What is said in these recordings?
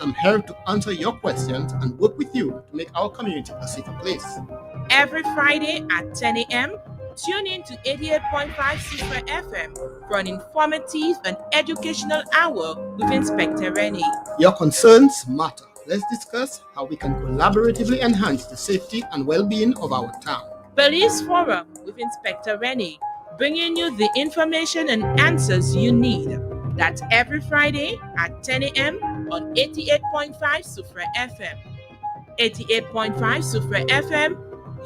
I'm here to answer your questions and work with you to make our community a safer place. Every Friday at 10 a.m., tune in to 88.5 Soufriere FM for an informative and educational hour with Inspector Rennie. Your concerns matter. Let's discuss how we can collaboratively enhance the safety and well-being of our town. Police Forum with Inspector Rennie, bringing you the information and answers you need. That's every Friday at 10 a.m. on 88.5 Soufriere FM. 88.5 Soufriere FM,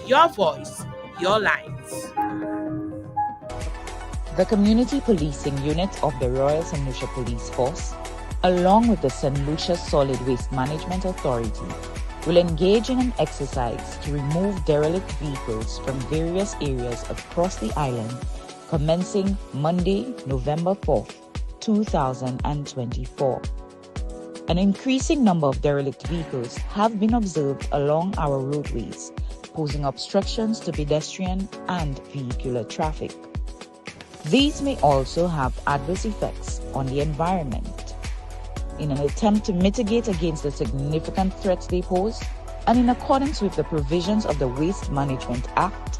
your voice, your lines. The Community Policing Unit of the Royal St. Lucia Police Force, along with the St. Lucia Solid Waste Management Authority, will engage in an exercise to remove derelict vehicles from various areas across the island, commencing Monday, November 4th, 2024. An increasing number of derelict vehicles have been observed along our roadways, posing obstructions to pedestrian and vehicular traffic. These may also have adverse effects on the environment. In an attempt to mitigate against the significant threats they pose, and in accordance with the provisions of the Waste Management Act,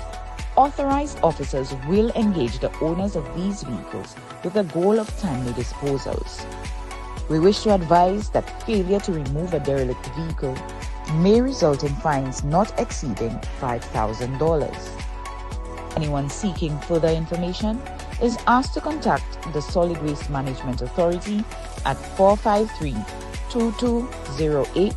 authorized officers will engage the owners of these vehicles with the goal of timely disposals. We wish to advise that failure to remove a derelict vehicle may result in fines not exceeding $5,000. Anyone seeking further information is asked to contact the Solid Waste Management Authority at 453-2208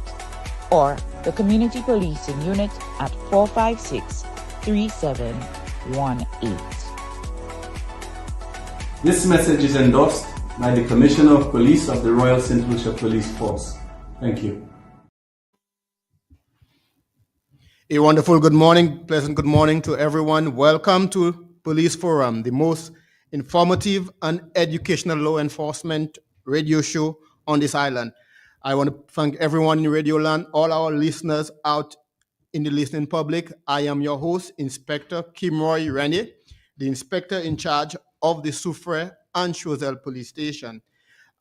or the Community Policing Unit at 456-3718. This message is endorsed by the Commissioner of Police of the Royal St. Lucia Police Force. Thank you. A wonderful good morning, pleasant good morning to everyone. Welcome to Police Forum, the most informative and educational law enforcement radio show on this island. I want to thank everyone in Radio Land, all our listeners out in the listening public. I am your host, Inspector Kimroy Rennie, the inspector in charge of the Soufriere and Choiseul Police Station.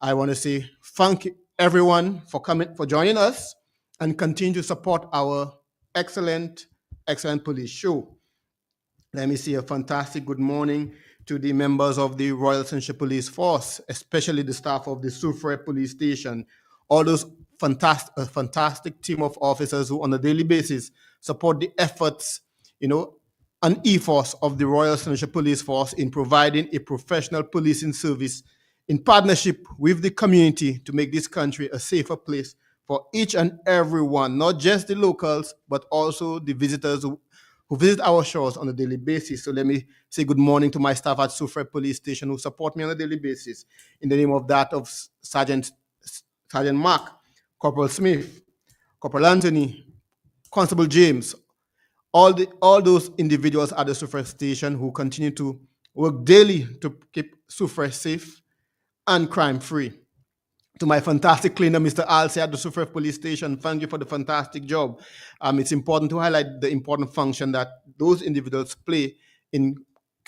I want to say thank everyone for joining us, and continue to support our excellent police show. Let me say a fantastic good morning to the members of the Royal St. Lucia Police Force, especially the staff of the Soufriere Police Station, all those fantastic team of officers who on a daily basis support the efforts, and ethos of the Royal St. Lucia Police Force in providing a professional policing service in partnership with the community to make this country a safer place for each and every one, not just the locals, but also the visitors who visit our shores on a daily basis. So let me say good morning to my staff at Soufriere Police Station who support me on a daily basis. In the name of that of Sergeant Mark, Corporal Smith, Corporal Anthony, Constable James, all those individuals at the Soufriere Station who continue to work daily to keep Soufriere safe and crime-free. To my fantastic cleaner, Mr. Alce at the Soufriere Police Station, thank you for the fantastic job. It's important to highlight the important function that those individuals play in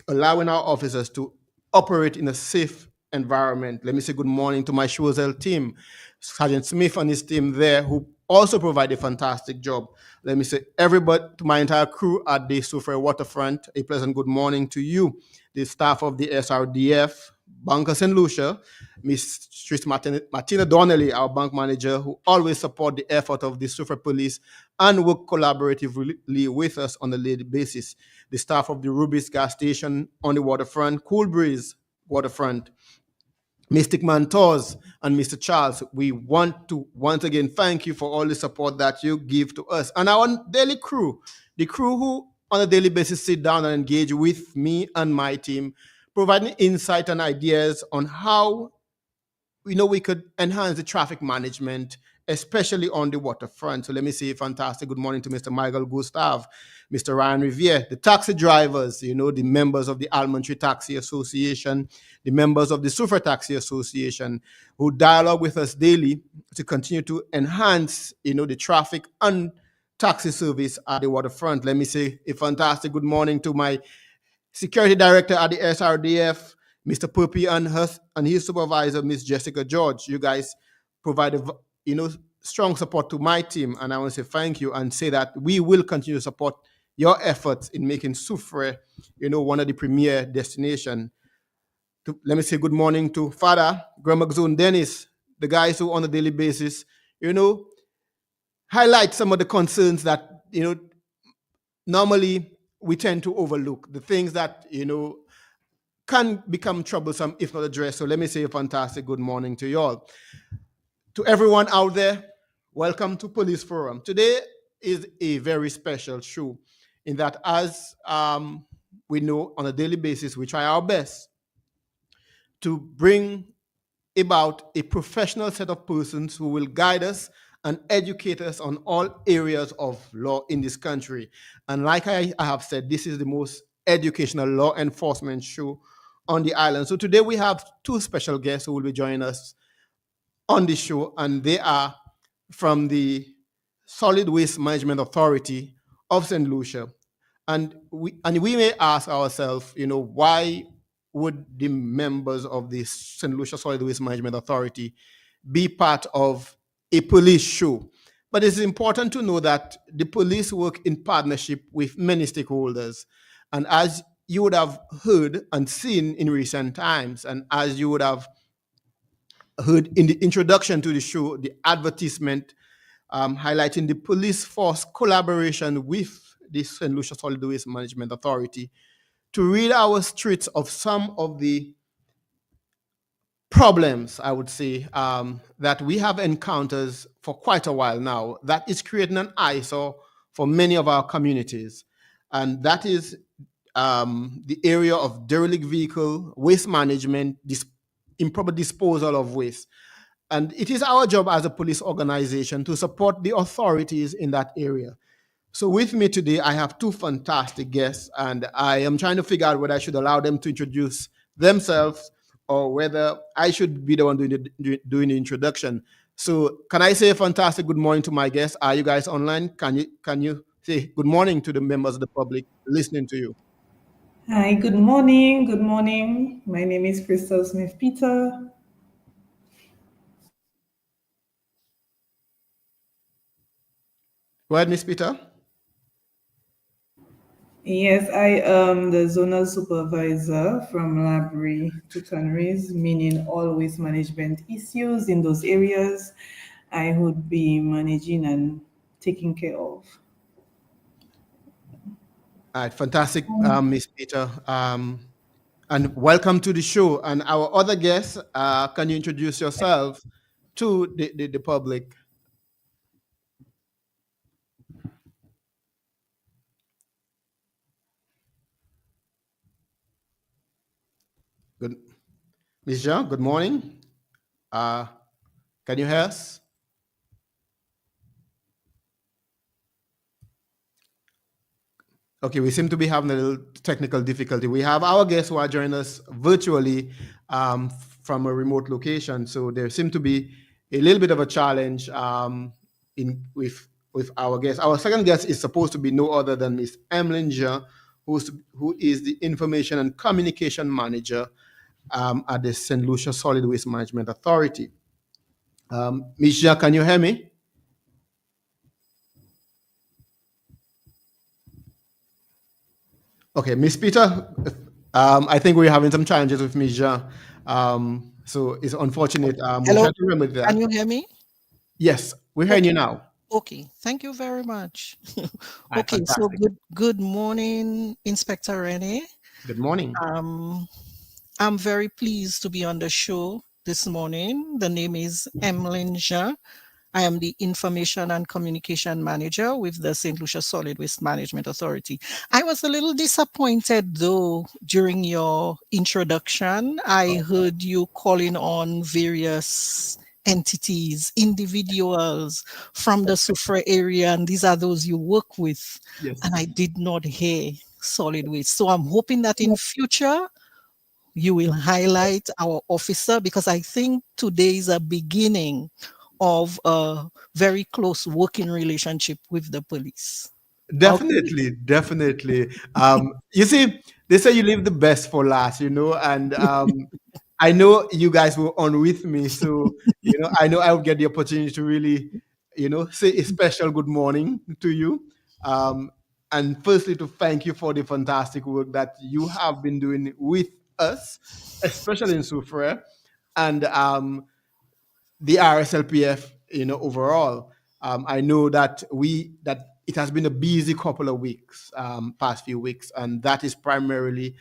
allowing our officers to operate in a safe environment. Let me say good morning to my Choiseul team, Sergeant Smith and his team there, who also provide a fantastic job. Let me say everybody, to my entire crew at the Soufriere Waterfront, a pleasant good morning to you, the staff of the SRDF, Bank of St. Lucia, Miss Martina Donnelly, our bank manager, who always support the effort of the Soufriere Police and work collaboratively with us on a daily basis. The staff of the Rubis gas station on the waterfront, Cool Breeze Waterfront, Mystic Mentors, and Mr. Charles, we want to once again thank you for all the support that you give to us. And our daily crew, the crew who on a daily basis sit down and engage with me and my team, providing insight and ideas on how we could enhance the traffic management, especially on the waterfront. So let me say fantastic good morning to Mr. Michael Gustav, Mr. Ryan Riviere, the taxi drivers, the members of the Almond Tree Taxi Association, the members of the Soufriere Taxi Association, who dialogue with us daily to continue to enhance, the traffic and taxi service at the waterfront. Let me say a fantastic good morning to my Security Director at the SRDF, Mr. Puppy, and his supervisor, Miss Jessica George. You guys provide strong support to my team, and I want to say thank you and say that we will continue to support your efforts in making Soufriere, one of the premier destination. Let me say good morning to Father Grandma Dennis, the guys who on a daily basis, you know, highlight some of the concerns that normally we tend to overlook, the things that can become troublesome if not addressed. So let me say a fantastic good morning to you all. To everyone out there, welcome to Police Forum. Today is a very special show in that, as we know, on a daily basis, we try our best to bring about a professional set of persons who will guide us and educate us on all areas of law in this country. And like I have said, this is the most educational law enforcement show on the island. So today we have two special guests who will be joining us on the show, and they are from the Solid Waste Management Authority of St. Lucia. And we may ask ourselves, why would the members of the St. Lucia Solid Waste Management Authority be part of a police show? But it's important to know that the police work in partnership with many stakeholders. And as you would have heard and seen in recent times, and as you would have heard in the introduction to the show, the advertisement highlighting the police force collaboration with the St. Lucia Solid Waste Management Authority to rid our streets of some of the problems, I would say, that we have encountered for quite a while now, that is creating an eyesore for many of our communities. And that is the area of derelict vehicle, waste management, improper disposal of waste. And it is our job as a police organization to support the authorities in that area. So with me today, I have two fantastic guests, and I am trying to figure out whether I should allow them to introduce themselves or whether I should be the one doing the introduction. So can I say a fantastic good morning to my guests? Are you guys online? Can you say good morning to the members of the public listening to you? Hi, good morning. Good morning. My name is Crystal Smith Peter. Go ahead, Miss Peter. Yes, I am the zonal supervisor from library to Tanneries, meaning all waste management issues in those areas I would be managing and taking care of. All right, fantastic, Miss Peter. And welcome to the show. And our other guests, can you introduce yourself to the public? Good, Ms. Jean, good morning. Can you hear us? Okay, we seem to be having a little technical difficulty. We have our guests who are joining us virtually from a remote location. So there seems to be a little bit of a challenge with our guest. Our second guest is supposed to be no other than Ms. Emmeline Jean, who is the Information and Communication Manager at the St. Lucia Solid Waste Management Authority. Ms. Jean, can you hear me? Okay, Ms. Peter, I think we're having some challenges with Ms. Jean. So it's unfortunate. Hello, we'll try to remember that. can you hear me? Yes, we're hearing you now. Okay, thank you very much. Right, Okay, so fantastic. good morning, Inspector Rene. Good morning. I'm very pleased to be on the show this morning. The name is Emmeline Jean. I am the Information and Communication Manager with the St. Lucia Solid Waste Management Authority. I was a little disappointed though during your introduction. I heard you calling on various entities, individuals from the Soufriere area, and these are those you work with. Yes. And I did not hear solid waste. So I'm hoping that in future you will highlight our officer, because I think today is a beginning of a very close working relationship with the police. Definitely, definitely. You see, they say you leave the best for last, and I know you guys were on with me, so I know I would get the opportunity to really say a special good morning to you. Um, and firstly, to thank you for the fantastic work that you have been doing with us, especially in Soufriere, and the RSLPF, overall. I know that it has been a busy couple of weeks, past few weeks, and that is primarily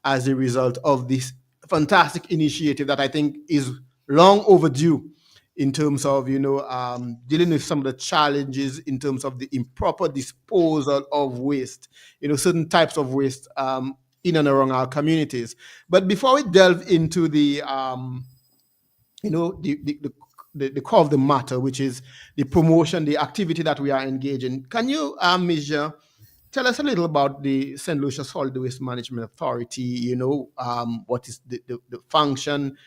as a result of this fantastic initiative that I think is long overdue in terms of dealing with some of the challenges in terms of the improper disposal of waste, certain types of waste in and around our communities. But before we delve into the core of the matter, which is the promotion, the activity that we are engaged in. Can you, Mijah, tell us a little about the St. Lucia Solid Waste Management Authority? What is the function,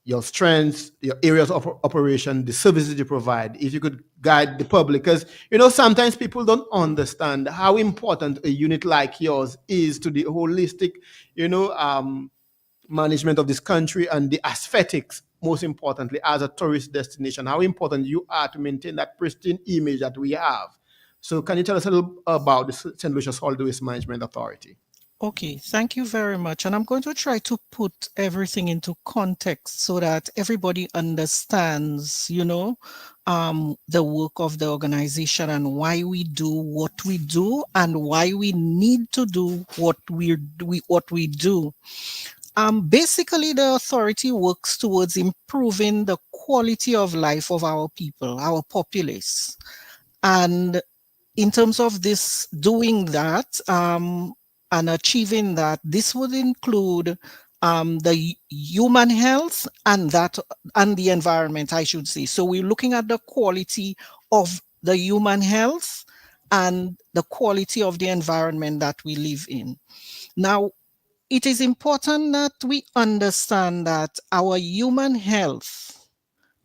your strengths, your areas of operation, the services you provide. If you could guide the public, because sometimes people don't understand how important a unit like yours is to the holistic, management of this country and the aesthetics, most importantly, as a tourist destination, how important you are to maintain that pristine image that we have. So can you tell us a little about the St. Lucia Solid Waste Management Authority? Okay, thank you very much. And I'm going to try to put everything into context so that everybody understands, the work of the organization and why we do what we do and why we need to do what we do. Basically, the authority works towards improving the quality of life of our people, our populace. And in terms of this, doing that and achieving that, this would include the human health and the environment, I should say. So we're looking at the quality of the human health and the quality of the environment that we live in. Now, it is important that we understand that our human health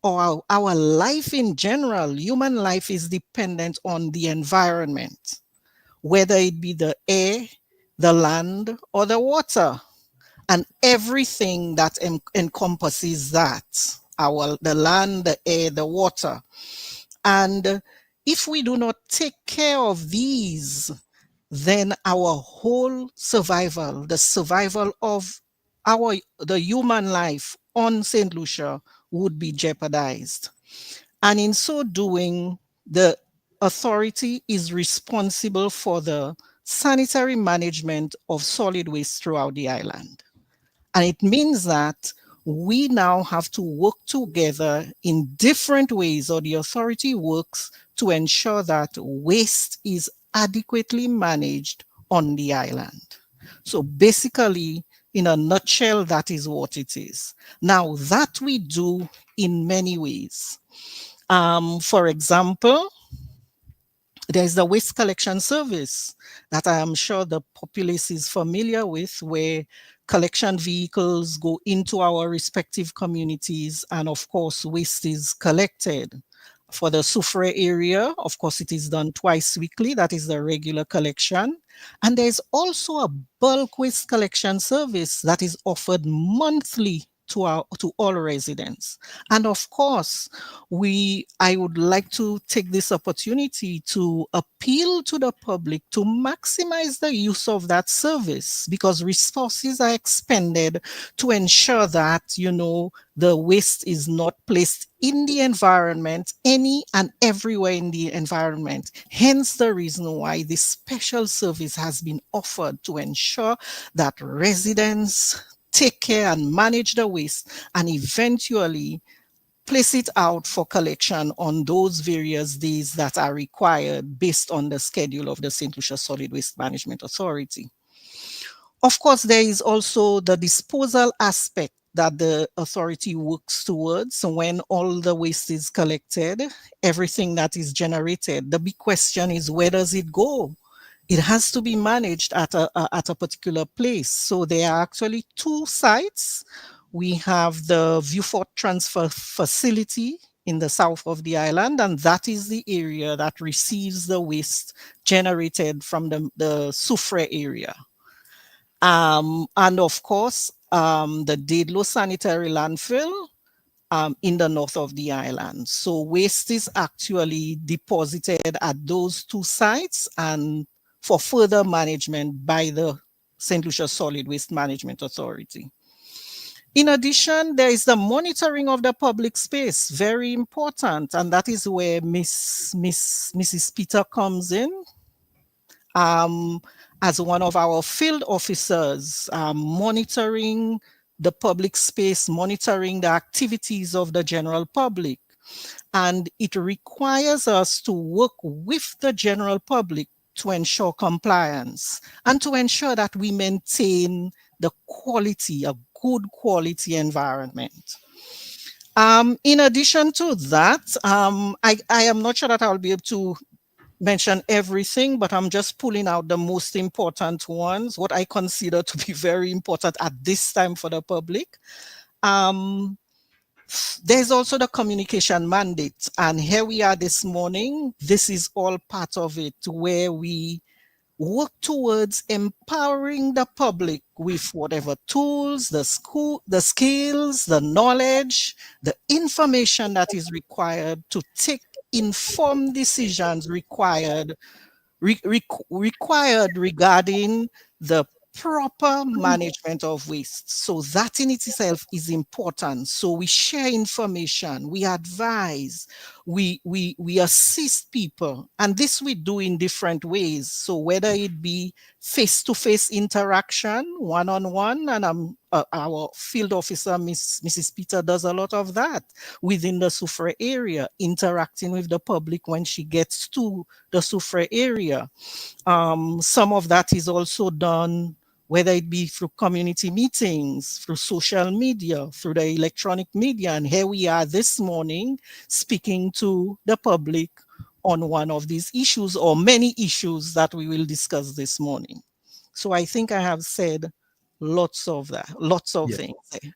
or our life in general, human life is dependent on the environment, whether it be the air, the land, or the water, and everything that encompasses that, the land, the air, the water. And if we do not take care of these, then our whole survival, the survival of the human life on St. Lucia would be jeopardized. And in so doing, the authority is responsible for the sanitary management of solid waste throughout the island. And it means that we now have to work together in different ways, or the authority works to ensure that waste is adequately managed on the island. So basically, in a nutshell, that is what it is. Now, that we do in many ways. For example, there's the waste collection service that I am sure the populace is familiar with, where collection vehicles go into our respective communities and of course waste is collected. For the Soufriere area, of course, it is done twice weekly. That is the regular collection. And there's also a bulk waste collection service that is offered monthly to all residents. And of course, I would like to take this opportunity to appeal to the public to maximize the use of that service, because resources are expended to ensure that, the waste is not placed in the environment, any and everywhere in the environment. Hence the reason why this special service has been offered to ensure that residents take care and manage the waste and eventually place it out for collection on those various days that are required based on the schedule of the St. Lucia Solid Waste Management Authority. Of course, there is also the disposal aspect that the authority works towards. When all the waste is collected, everything that is generated, the big question is, where does it go? It has to be managed at a particular place. So there are actually two sites. We have the Viewfort Transfer Facility in the south of the island, and that is the area that receives the waste generated from the Soufriere area. And of course, the Dedlo Sanitary Landfill in the north of the island. So waste is actually deposited at those two sites and for further management by the St. Lucia Solid Waste Management Authority. In addition, there is the monitoring of the public space, very important, and that is where Mrs. Peter comes in as one of our field officers, monitoring the public space, monitoring the activities of the general public. And it requires us to work with the general public to ensure compliance and to ensure that we maintain the quality, a good quality environment. In addition to that, I am not sure that I'll be able to mention everything, but I'm just pulling out the most important ones, what I consider to be very important at this time for the public. There's also the communication mandate, and here we are this morning. This is all part of it, where we work towards empowering the public with whatever tools, the skills, the knowledge, the information that is required to take informed decisions required regarding the proper management of waste. So that in itself is important. So we share information, we advise, we assist people, and this we do in different ways. So whether it be face-to-face interaction, one-on-one, and our field officer, Mrs. Peter, does a lot of that within the Soufriere area, interacting with the public when she gets to the Soufriere area. Some of that is also done, whether it be through community meetings, through social media, through the electronic media. And here we are this morning speaking to the public on one of these issues or many issues that we will discuss this morning. So I think I have said lots of things.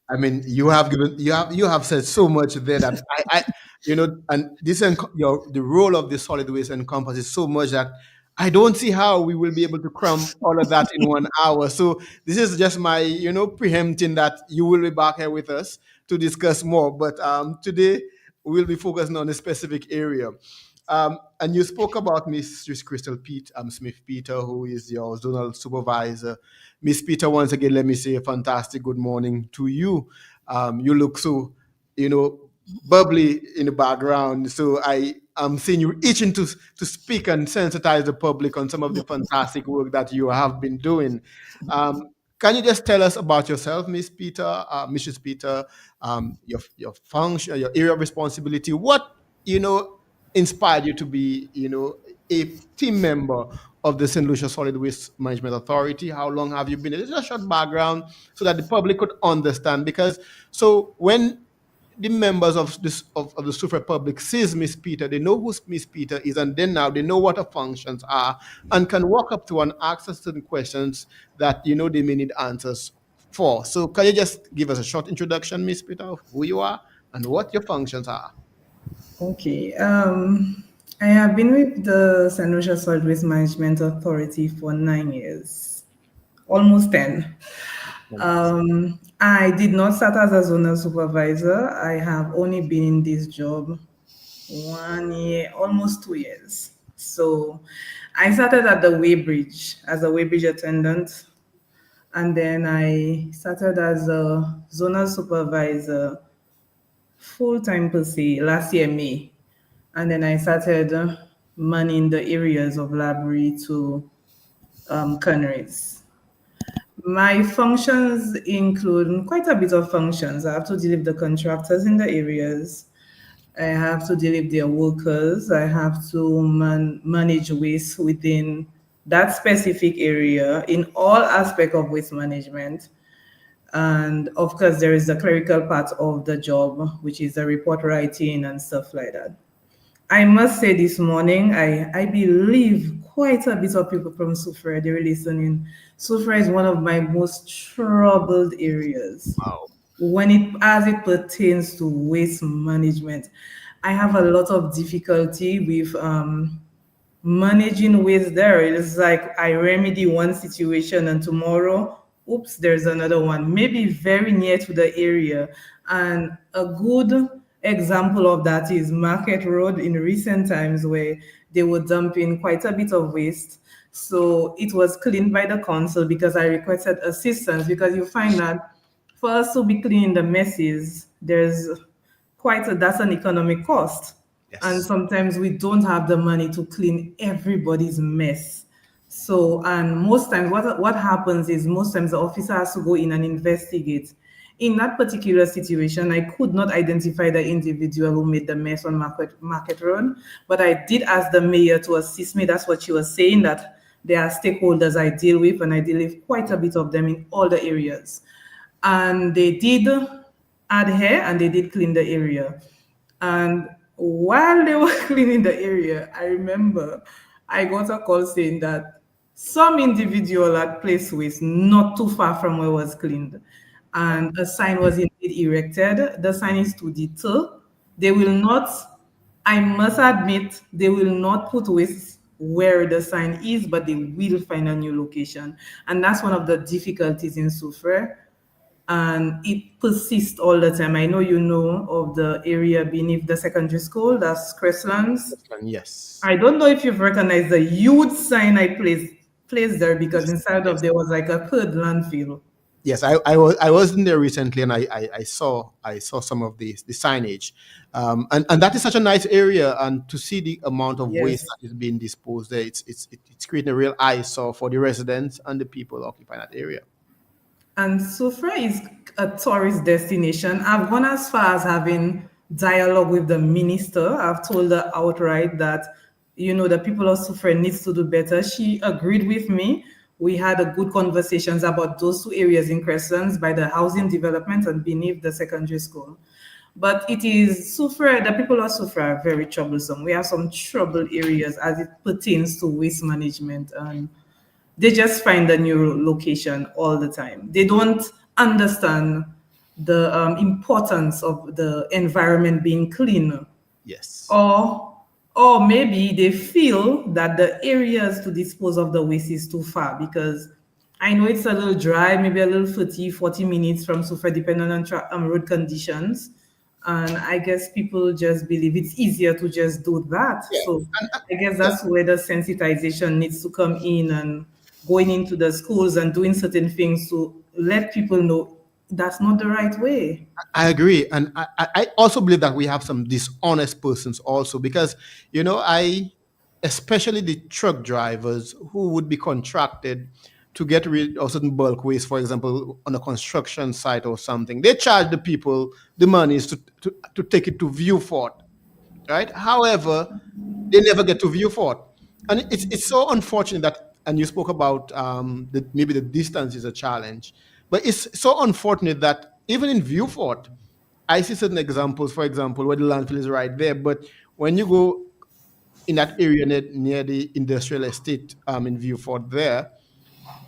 I mean, you have said so much there that I and the role of the solid waste encompasses so much that I don't see how we will be able to cram all of that in 1 hour. So this is just my, preempting that you will be back here with us to discuss more. But today we'll be focusing on a specific area. And you spoke about Miss Crystal Smith Peter, who is your zonal supervisor. Miss Peter, once again, let me say a fantastic good morning to you. You look so, bubbly in the background. So I am seeing you itching to speak and sensitize the public on some of the fantastic work that you have been doing. Can you just tell us about yourself, Miss Peter, Mrs. Peter, your function, your area of responsibility? What inspired you to be, a team member of the St. Lucia Solid Waste Management Authority? How long have you been? It's just a short background so that the public could understand. Because so when the members of the Soufriere public sees Miss Peter, they know who Miss Peter is, and then now they know what her functions are and can walk up to and ask us certain questions that they may need answers for. So can you just give us a short introduction, Miss Peter, of who you are and what your functions are? Okay. I have been with the St. Lucia Solid Waste Management Authority for 9 years, almost 10. I did not start as a zonal supervisor. I have only been in this job 1 year, almost 2 years. So I started at the weighbridge as a weighbridge attendant. And then I started as a zonal supervisor full-time per se last year, May. And then I started manning the areas of library to canneries. My functions include quite a bit of functions. I have to deal with the contractors in the areas. I have to deal with their workers. I have to manage waste within that specific area in all aspects of waste management. And of course, there is the clerical part of the job, which is the report writing and stuff like that. I must say this morning, I believe quite a bit of people from Soufriere, they're listening. Soufriere is one of my most troubled areas. Wow. As it pertains to waste management. I have a lot of difficulty with managing waste there. It's like I remedy one situation and tomorrow, oops, there's another one, maybe very near to the area. And a good example of that is Market Road in recent times, where they were dumping quite a bit of waste. So it was cleaned by the council because I requested assistance, because you find that for us to be cleaning the messes, there's that's an economic cost. And Yes. sometimes we don't have the money to clean everybody's mess. So, and most times, what happens is most times the officer has to go in and investigate. In that particular situation, I could not identify the individual who made the mess on Market Road, but I did ask the mayor to assist me. That's what she was saying, that there are stakeholders I deal with, and I deal with quite a bit of them in all the areas. And they did adhere and they did clean the area. And while they were cleaning the area, I remember I got a call saying that some individual had placed waste not too far from where it was cleaned. And a sign was indeed erected. The sign is to deter. They will not, I must admit, they will not put waste where the sign is, but they will find a new location. And that's one of the difficulties in Soufriere, and it persists all the time. I know you know of the area beneath the secondary school, that's Crestlands. Yes. I don't know if you've recognized the huge sign I placed there, because Yes. inside of Yes. there was like a third landfill. Yes, I was in there recently, and I saw some of the signage, and that is such a nice area, and to see the amount of waste Yes. that is being disposed there, it's creating a real eyesore for the residents and the people occupying that area. And Soufriere is a tourist destination. I've gone as far as having dialogue with the minister. I've told her outright that, the people of Soufriere needs to do better. She agreed with me. We had a good conversations about those two areas in Crescents by the housing development and beneath the secondary school. But it is Soufriere, the people of Soufriere are very troublesome. We have some troubled areas as it pertains to waste management, and they just find a new location all the time. They don't understand the importance of the environment being clean, Yes. or or maybe they feel that the areas to dispose of the waste is too far, because I know it's a little dry, maybe a little 40 minutes from Sufa, depending on road conditions. And I guess people just believe it's easier to just do that. Yeah. So I guess Yeah. that's where the sensitization needs to come in, and going into the schools and doing certain things to let people know that's not the right way. I agree, and I also believe that we have some dishonest persons also, because especially the truck drivers who would be contracted to get rid of certain bulk waste, for example, on a construction site or something. They charge the people the monies to take it to Viewfort, right? However, they never get to Viewfort, and it's so unfortunate that. And you spoke about maybe the distance is a challenge, but it's so unfortunate that even in Viewfort, I see certain examples. For example, where the landfill is right there, but when you go in that area near the industrial estate in Viewfort, there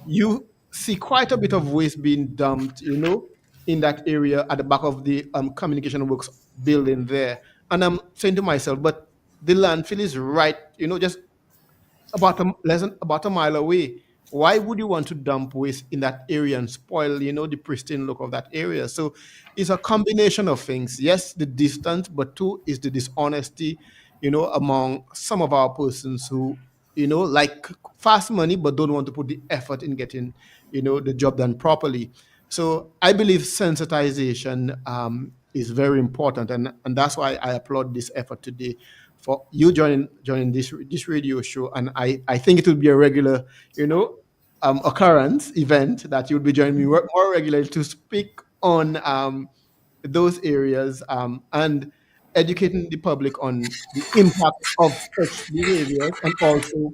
you see quite a bit of waste being dumped, in that area at the back of the communication works building there. And I'm saying to myself, but the landfill is right, just less than about a mile away. Why would you want to dump waste in that area and spoil, the pristine look of that area? So it's a combination of things. Yes, the distance, but two is the dishonesty, among some of our persons who, like fast money, but don't want to put the effort in getting, the job done properly. So I believe sensitization is very important, and that's why I applaud this effort today for you joining this radio show. And I think it will be a regular, occurrence event that you'll be joining me more regularly to speak on those areas, and educating the public on the impact of such behaviors, and also,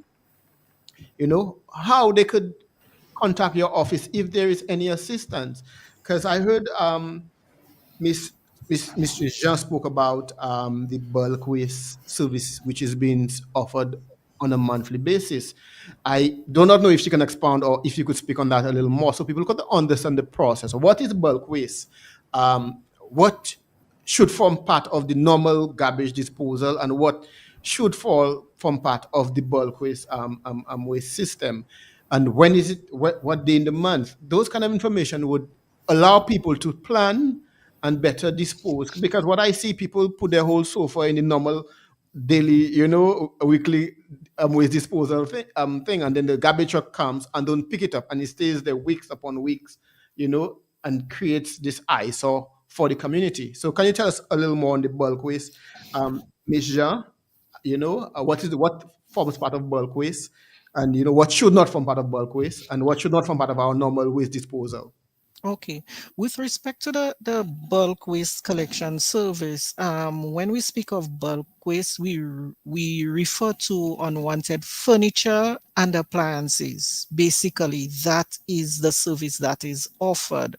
how they could contact your office if there is any assistance. Because I heard Miss Mr. Jean spoke about the bulk waste service which is being offered on a monthly basis. I do not know if she can expound, or if you could speak on that a little more so people could understand the process. What is bulk waste? What should form part of the normal garbage disposal, and what should fall from part of the bulk waste waste system? And when is it? What day in the month? Those kind of information would allow people to plan and better dispose. Because what I see, people put their whole sofa in the normal daily, weekly waste disposal thing, and then the garbage truck comes and don't pick it up, and it stays there weeks upon weeks, and creates this eyesore for the community. So, can you tell us a little more on the bulk waste, Ms. Jean? What forms part of bulk waste, and what should not form part of bulk waste, and what should not form part of our normal waste disposal. Okay. With respect to the bulk waste collection service, when we speak of bulk waste, we refer to unwanted furniture and appliances. Basically, that is the service that is offered,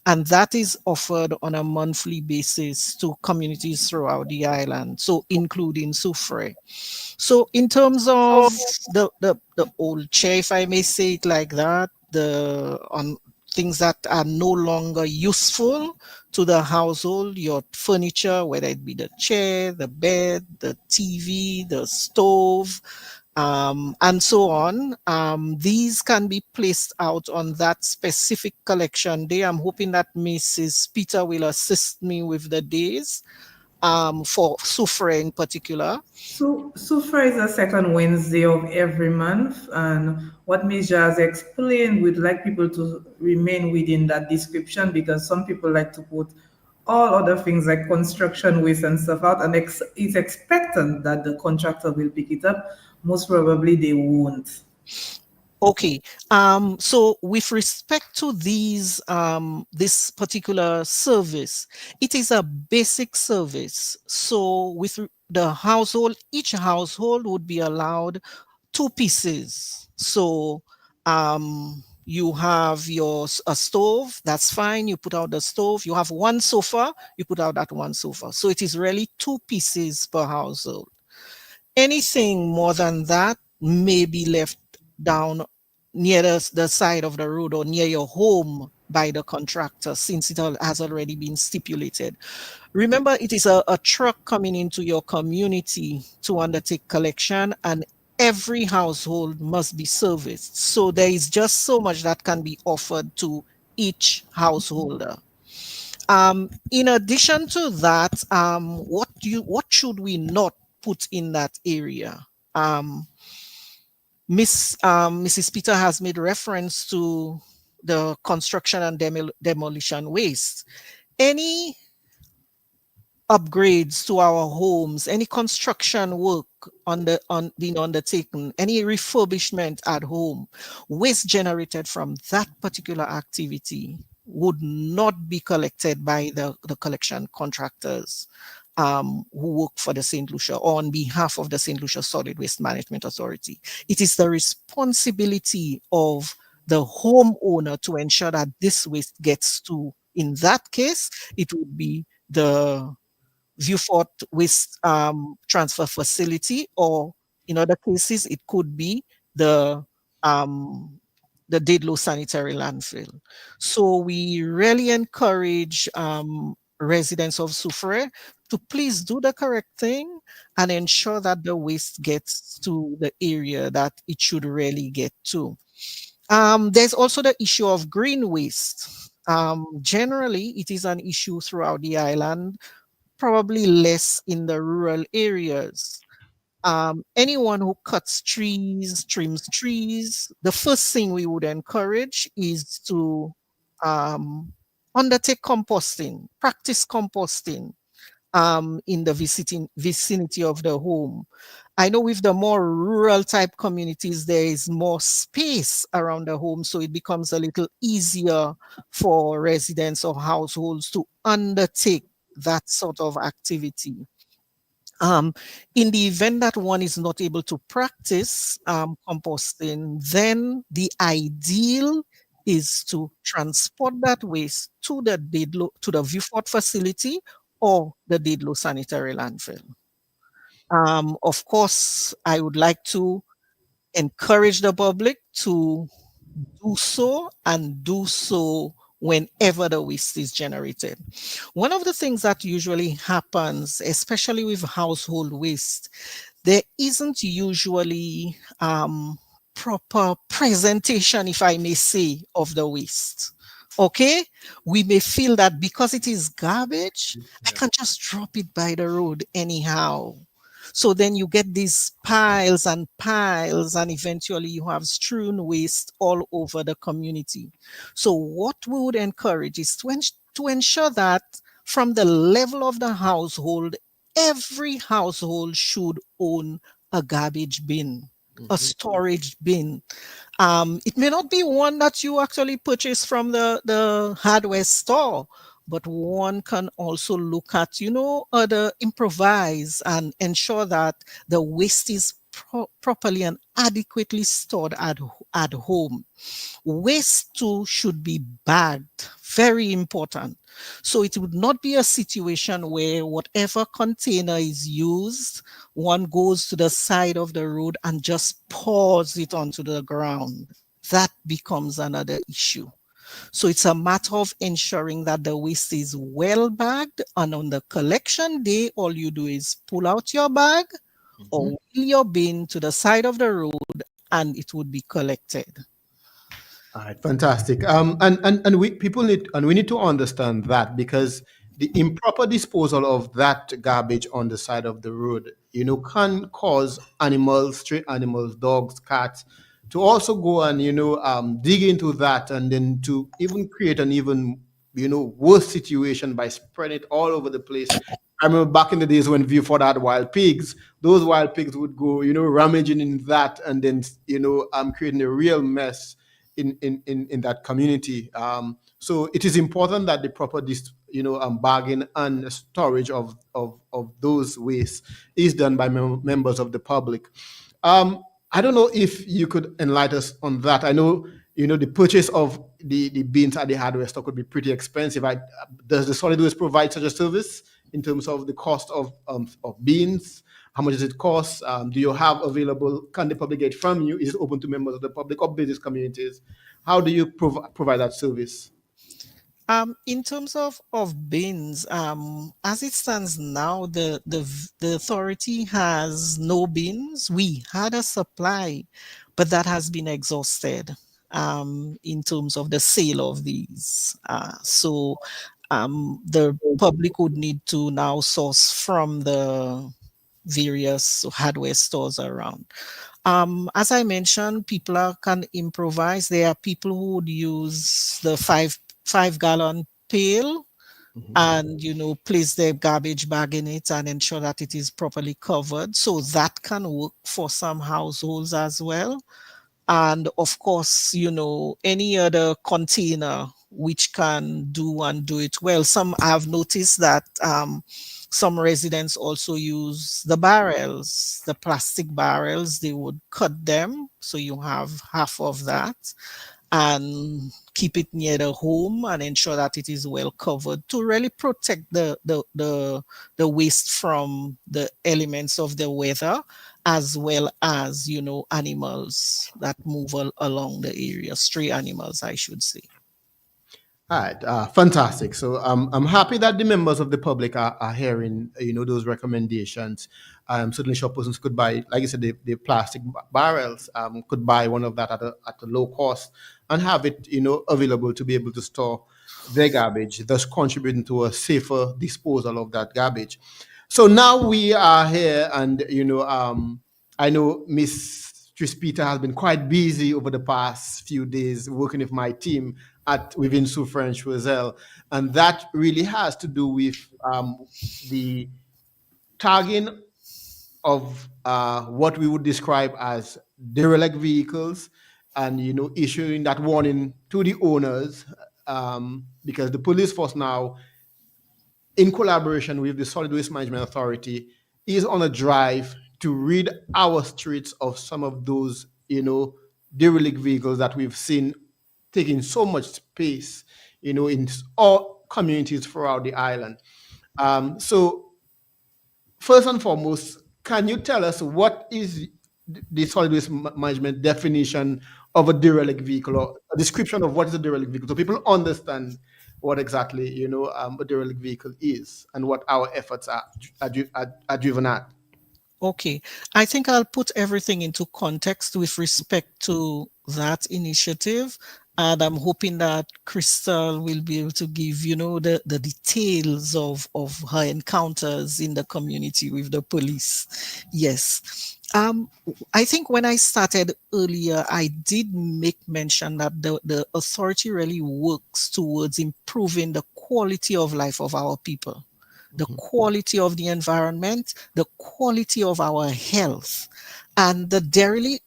and that is offered on a monthly basis to communities throughout the island, so including Soufriere. So in terms of the old chair, if I may say it like that, the on things that are no longer useful to the household, your furniture, whether it be the chair, the bed, the TV, the stove, and so on. These can be placed out on that specific collection day. I'm hoping that Mrs. Peter will assist me with the days for Soufriere in particular. So, SUFRA is the second Wednesday of every month, and what Ms. has explained, we'd like people to remain within that description because some people like to put all other things like construction waste and stuff out, and it's expectant that the contractor will pick it up. Most probably they won't. Okay. So with respect to this particular service, it is a basic service. So with the household, each household would be allowed two pieces. So you have a stove, that's fine. You put out the stove. You have one sofa, you put out that one sofa. So it is really two pieces per household. Anything more than that may be left down near the side of the road or near your home by the contractor, since it has already been stipulated. Remember, it is a truck coming into your community to undertake collection, and every household must be serviced. So there is just so much that can be offered to each householder. In addition to that, what should we not put in that area? Mrs. Peter has made reference to the construction and demolition waste. Any upgrades to our homes, any construction work being undertaken, any refurbishment at home, waste generated from that particular activity would not be collected by the collection contractors who work for the St. Lucia or on behalf of the St. Lucia Solid Waste Management Authority. It is the responsibility of the homeowner to ensure that this waste gets to, in that case, it would be the Viewfort Waste Transfer Facility, or in other cases, it could be the Dedlow Sanitary Landfill. So we really encourage residents of Soufriere to please do the correct thing and ensure that the waste gets to the area that it should really get to. There's also the issue of green waste. Generally, it is an issue throughout the island, probably less in the rural areas. Anyone who cuts trees, trims trees, the first thing we would encourage is to undertake composting, practice composting in the vicinity of the home. I know with the more rural type communities, there is more space around the home, so it becomes a little easier for residents or households to undertake that sort of activity. In the event that one is not able to practice composting, then the ideal is to transport that waste to the Viewfort facility or the Dedlow Sanitary Landfill. Of course, I would like to encourage the public to do so, and do so whenever the waste is generated. One of the things that usually happens, especially with household waste, there isn't usually proper presentation, if I may say, of the waste. Okay, we may feel that because it is garbage, I can just drop it by the road anyhow. So then you get these piles, and eventually you have strewn waste all over the community. So, what we would encourage is to ensure that from the level of the household, every household should own a garbage bin, a storage bin. It may not be one that you actually purchase from the hardware store, but one can also look at, other improvise and ensure that the waste is properly and adequately stored at home. Waste too should be bagged, very important. So it would not be a situation where whatever container is used, one goes to the side of the road and just pours it onto the ground. That becomes another issue. So it's a matter of ensuring that the waste is well bagged, and on the collection day, all you do is pull out your bag or wheel your bin to the side of the road and it would be collected. All right, fantastic. And we need to understand that, because the improper disposal of that garbage on the side of the road, can cause animals, stray animals, dogs, cats, to also go and dig into that, and then to even create an even worse situation by spreading it all over the place. I remember back in the days when Vieux Ford had wild pigs, those wild pigs would go, rummaging in that, and then creating a real mess in that community. So it is important that the proper bargain and storage of those wastes is done by members of the public. I don't know if you could enlighten us on that. I know the purchase of the bins at the hardware store could be pretty expensive. Does the solid waste provide such a service in terms of the cost of beans? How much does it cost? Do you have available? Can the public get from you? Is it open to members of the public or business communities? How do you provide that service? In terms of bins, as it stands now, the authority has no bins. We had a supply, but that has been exhausted in terms of the sale of these. So the public would need to now source from the various hardware stores around. As I mentioned, can improvise. There are people who would use the five gallon pail and place their garbage bag in it and ensure that it is properly covered. So that can work for some households as well. And of course, any other container which can do it well. Some I've noticed that some residents also use the barrels, the plastic barrels. They would cut them so you have half of that and keep it near the home and ensure that it is well covered to really protect the waste from the elements of the weather, as well as animals that move along the area, stray animals, I should say. All right, fantastic. So I'm happy that the members of the public are hearing, those recommendations. I'm certainly sure persons could buy, like you said, the plastic barrels, could buy one of that at a low cost and have it, available to be able to store their garbage, thus contributing to a safer disposal of that garbage. So now we are here, and I know Miss Trispita has been quite busy over the past few days working with my team within Soufriere and Choiseul, and that really has to do with the tagging of what we would describe as derelict vehicles, and issuing that warning to the owners, because the police force now, in collaboration with the Solid Waste Management Authority, is on a drive to rid our streets of some of those, derelict vehicles that we've seen taking so much space, in all communities throughout the island. So first and foremost, can you tell us what is the solid waste management definition of a derelict vehicle, or a description of what is a derelict vehicle, so people understand what exactly a derelict vehicle is and what our efforts are driven at? Okay, I think I'll put everything into context with respect to that initiative. And I'm hoping that Crystal will be able to give, the details of her encounters in the community with the police. Yes. I think when I started earlier, I did make mention that the authority really works towards improving the quality of life of our people, the quality of the environment, the quality of our health. And the derelict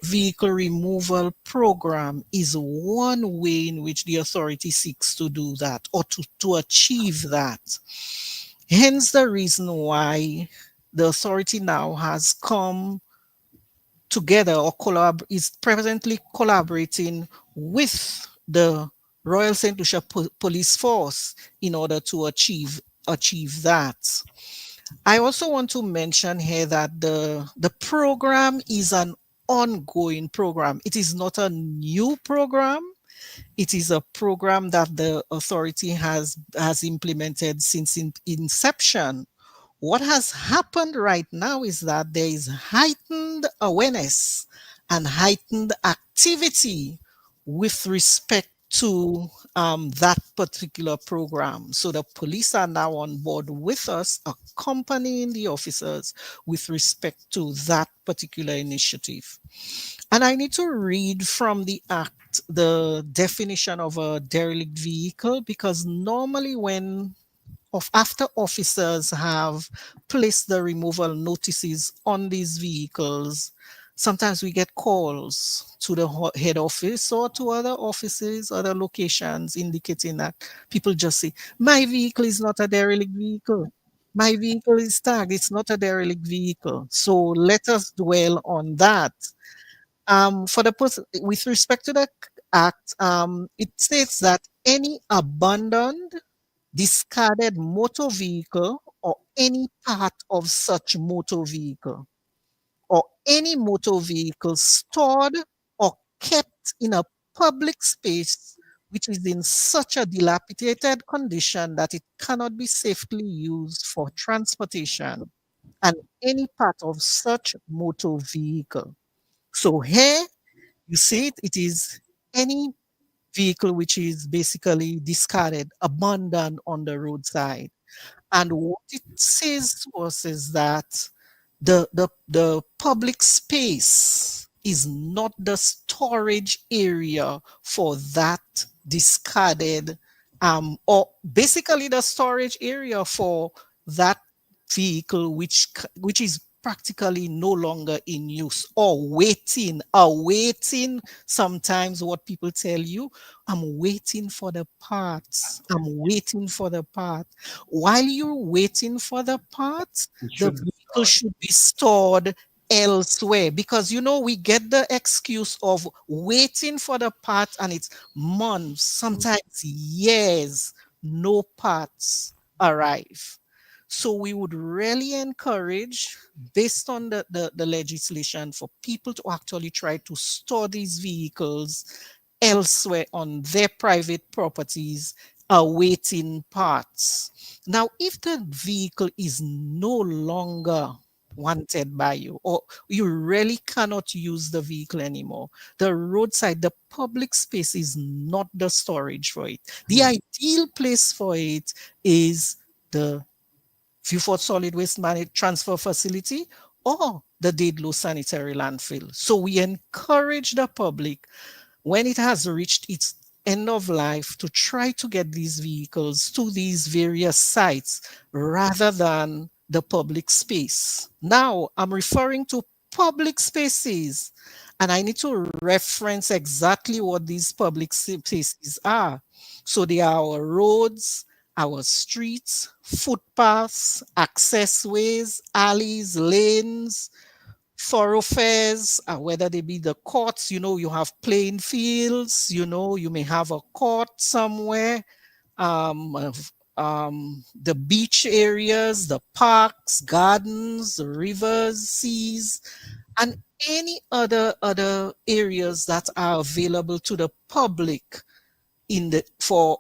vehicle removal program is one way in which the authority seeks to do that or to achieve that. Hence the reason why the authority now has come together or is presently collaborating with the Royal St. Lucia Police Force in order to achieve that. I also want to mention here that the program is an ongoing program. It is not a new program. It is a program that the authority has implemented since inception. What has happened right now is that there is heightened awareness and heightened activity with respect to that particular program. So the police are now on board with us, accompanying the officers with respect to that particular initiative. And I need to read from the Act the definition of a derelict vehicle, because normally when after officers have placed the removal notices on these vehicles, sometimes we get calls to the head office or to other offices, other locations, indicating that people just say, my vehicle is not a derelict vehicle. My vehicle is tagged. It's not a derelict vehicle. So let us dwell on that. For the person, with respect to the act, it states that any abandoned, discarded motor vehicle or any part of such motor vehicle or any motor vehicle stored or kept in a public space which is in such a dilapidated condition that it cannot be safely used for transportation, and any part of such motor vehicle. So here you see it is any vehicle which is basically discarded, abandoned on the roadside. And what it says to us is that the public space is not the storage area for that discarded, or basically the storage area for that vehicle which is practically no longer in use or awaiting sometimes what people tell you, I'm waiting for the parts. I'm waiting for the part. While you're waiting for the parts, It the should be vehicle should be stored elsewhere, because we get the excuse of waiting for the parts and it's months, sometimes years, no parts arrive. So we would really encourage, based on the legislation, for people to actually try to store these vehicles elsewhere on their private properties, awaiting parts. Now, if the vehicle is no longer wanted by you, or you really cannot use the vehicle anymore, the roadside, the public space is not the storage for it. The ideal place for it is the Viewfort Solid Waste Transfer Facility or the Dedlow Sanitary Landfill. So we encourage the public, when it has reached its end of life, to try to get these vehicles to these various sites rather than the public space. Now, I'm referring to public spaces, and I need to reference exactly what these public spaces are. So they are our roads, our streets, footpaths, accessways, alleys, lanes, thoroughfares, whether they be the courts, you have playing fields, you may have a court somewhere, the beach areas, the parks, gardens, the rivers, seas, and any other areas that are available to the public in the for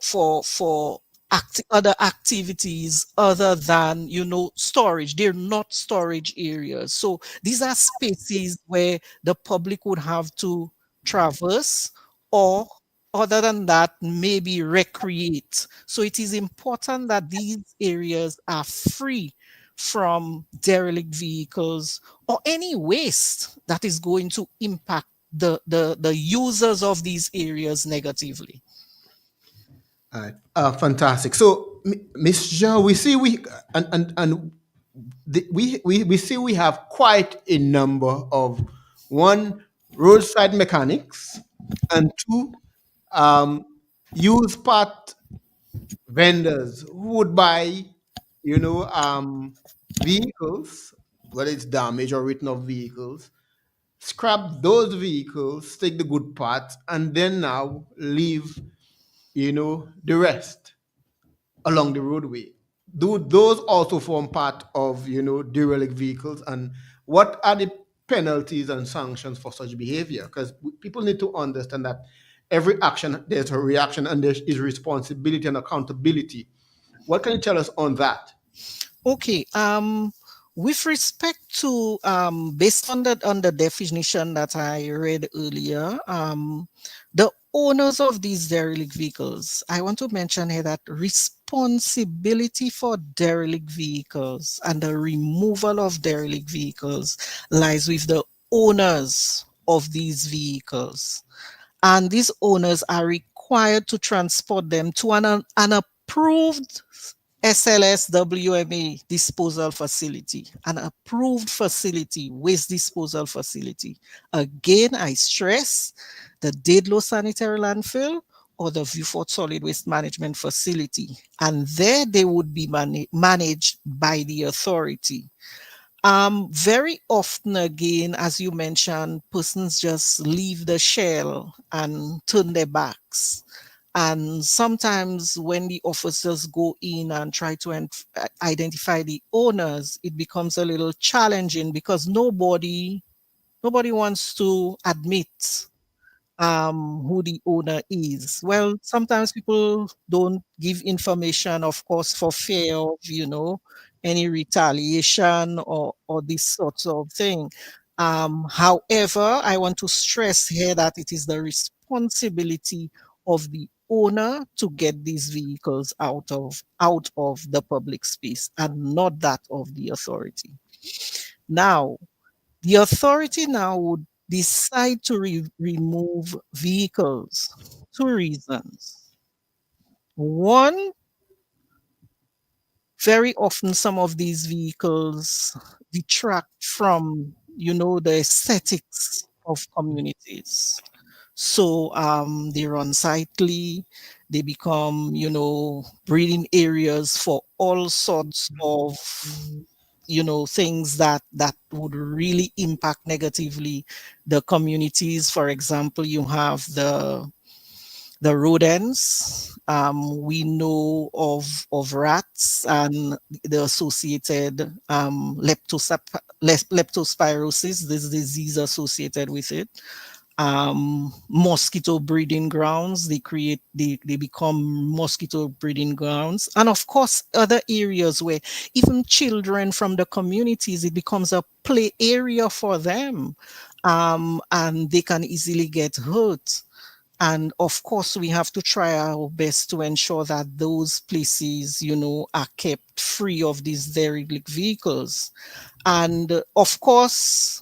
other activities other than, storage. They're not storage areas. So these are spaces where the public would have to traverse, or other than that, maybe recreate. So it is important that these areas are free from derelict vehicles or any waste that is going to impact the users of these areas negatively. All right. Fantastic. So, Miss Jo, we see we see we have quite a number of, one, roadside mechanics, and two, um, used part vendors who would buy, vehicles, whether it's damaged or written off vehicles, scrap those vehicles, take the good parts, and then now leave, the rest along the roadway. Do those also form part of, derelict vehicles? And what are the penalties and sanctions for such behavior? Because people need to understand that every action, there's a reaction, and there is responsibility and accountability. What can you tell us on that? Okay. With respect to, based on the definition that I read earlier, the owners of these derelict vehicles, I want to mention here that responsibility for derelict vehicles and the removal of derelict vehicles lies with the owners of these vehicles, and these owners are required to transport them to an approved SLSWMA disposal facility, an approved facility, waste disposal facility. Again, I stress the Dedlow Sanitary Landfill or the Viewfort Solid Waste Management Facility. And there they would be managed by the authority. Very often, again, as you mentioned, persons just leave the shell and turn their backs. And sometimes when the officers go in and try to identify the owners, it becomes a little challenging because nobody wants to admit who the owner is. Well, sometimes people don't give information, of course, for fear of, any retaliation or this sort of thing. However, I want to stress here that it is the responsibility of the owner to get these vehicles out of the public space and not that of the authority. Now, the authority now would decide to remove vehicles. Two reasons. One, very often some of these vehicles detract from, the aesthetics of communities. So they're unsightly, they become, breeding areas for all sorts of, things that would really impact negatively the communities. For example, you have the rodents. We know of rats and the associated leptospirosis, this disease associated with it. Mosquito breeding grounds, they become mosquito breeding grounds, and of course other areas where even children from the communities, it becomes a play area for them, and they can easily get hurt. And of course we have to try our best to ensure that those places, are kept free of these derelict vehicles. And of course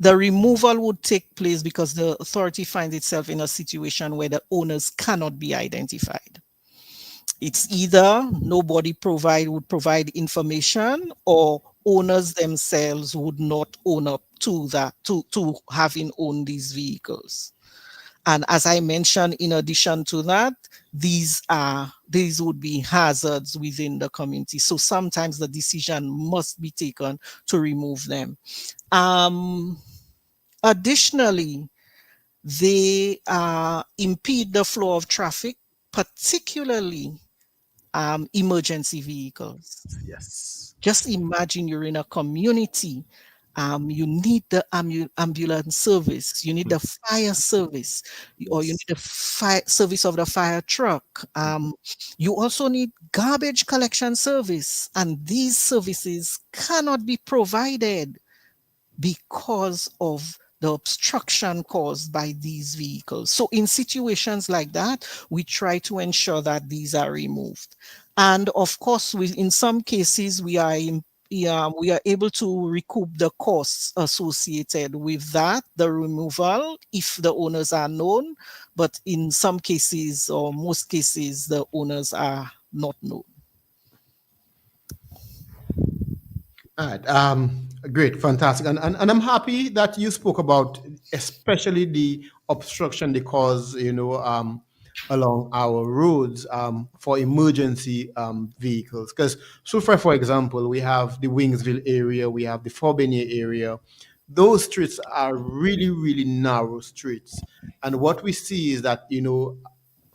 the removal would take place because the authority finds itself in a situation where the owners cannot be identified. It's either nobody would provide information, or owners themselves would not own up to that, to having owned these vehicles. And as I mentioned, in addition to that, these would be hazards within the community. So sometimes the decision must be taken to remove them. Additionally, they impede the flow of traffic, particularly emergency vehicles. Yes. Just imagine you're in a community You need the ambulance service, you need the fire service, or you Yes. need the fire service of the fire truck. You also need garbage collection service, and these services cannot be provided because of the obstruction caused by these vehicles. So in situations like that, we try to ensure that these are removed. And of course, in some cases, yeah, we are able to recoup the costs associated with that, the removal, if the owners are known. But in some cases, or most cases, the owners are not known. All right. Great, fantastic, and I'm happy that you spoke about especially the obstruction they cause, along our roads for emergency vehicles. Because so far, for example, we have the Wingsville area, we have the Forbenier area. Those streets are really, really narrow streets, and what we see is that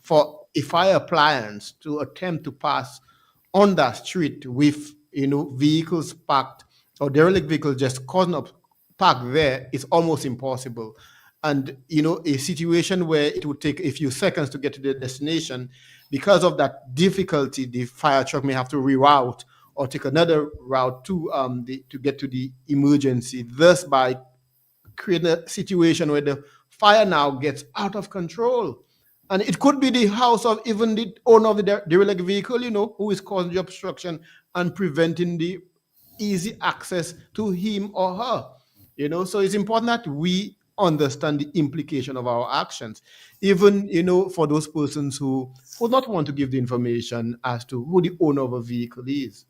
for a fire appliance to attempt to pass on that street with vehicles parked or derelict vehicles just causing up parked there is almost impossible. And a situation where it would take a few seconds to get to the destination, because of that difficulty, the fire truck may have to reroute or take another route to get to the emergency, thus by creating a situation where the fire now gets out of control. And it could be the house of even the owner of the derelict vehicle, who is causing the obstruction and preventing the easy access to him or her. So it's important that we understand the implication of our actions, even for those persons who would not want to give the information as to who the owner of a vehicle is,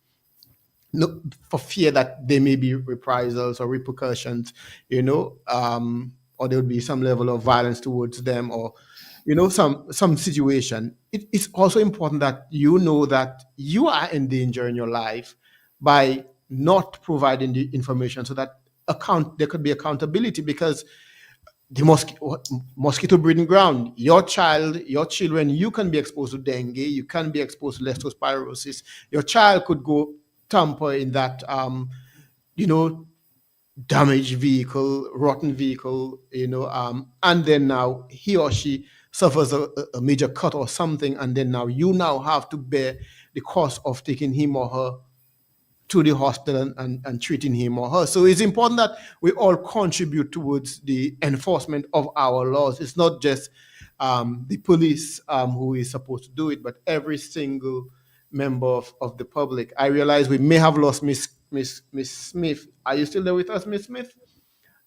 no, for fear that there may be reprisals or repercussions, or there would be some level of violence towards them, or some situation. It's also important that you know that you are in danger in your life by not providing the information, so that there could be accountability, because the mosquito breeding ground, your children, you can be exposed to dengue, you can be exposed to leptospirosis. Your child could go tamper in that you know damaged vehicle, rotten vehicle, and then now he or she suffers a major cut or something, and then now you now have to bear the cost of taking him or her to the hospital and treating him or her. So it's important that we all contribute towards the enforcement of our laws. It's not just the police who is supposed to do it, but every single member of the public. I realize we may have lost Miss Smith. Are you still there with us, Miss Smith?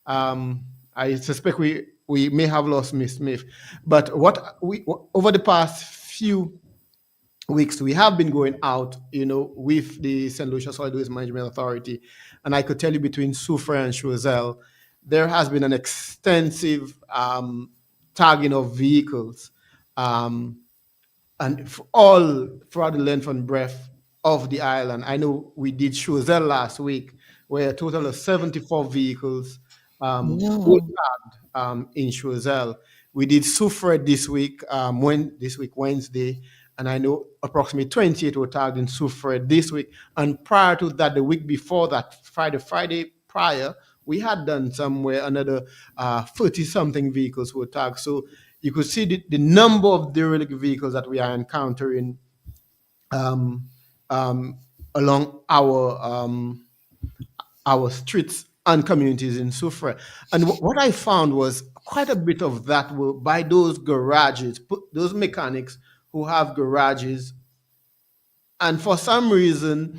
I suspect we may have lost Miss Smith. But over the past few weeks, we have been going out, with the St. Lucia Solid Waste Management Authority, and I could tell you between Soufriere and Choiseul, there has been an extensive tagging of vehicles, and all throughout the length and breadth of the island. I know we did Choiseul last week, where a total of 74 vehicles were No. tagged in Choiseul. We did Soufriere this week, Wednesday, and I know approximately 28 were tagged in Soufriere this week. And prior to that, the week before that, Friday prior, we had done somewhere another 30 something vehicles were tagged. So you could see the number of derelict vehicles that we are encountering um, along our streets and communities in Soufriere. And what I found was quite a bit of that were by those garages, those mechanics who have garages, and for some reason,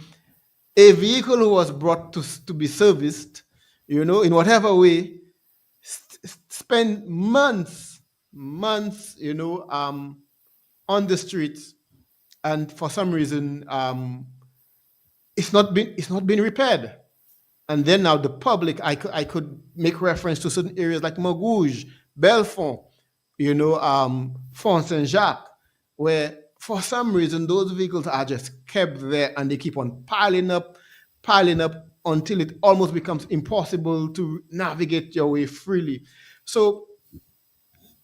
a vehicle was brought to be serviced, in whatever way, spend months, on the streets, and for some reason, it's not been repaired. And then now the public, I could make reference to certain areas like Magouge, Belfont, Font Saint Jacques, where for some reason those vehicles are just kept there and they keep on piling up until it almost becomes impossible to navigate your way freely. So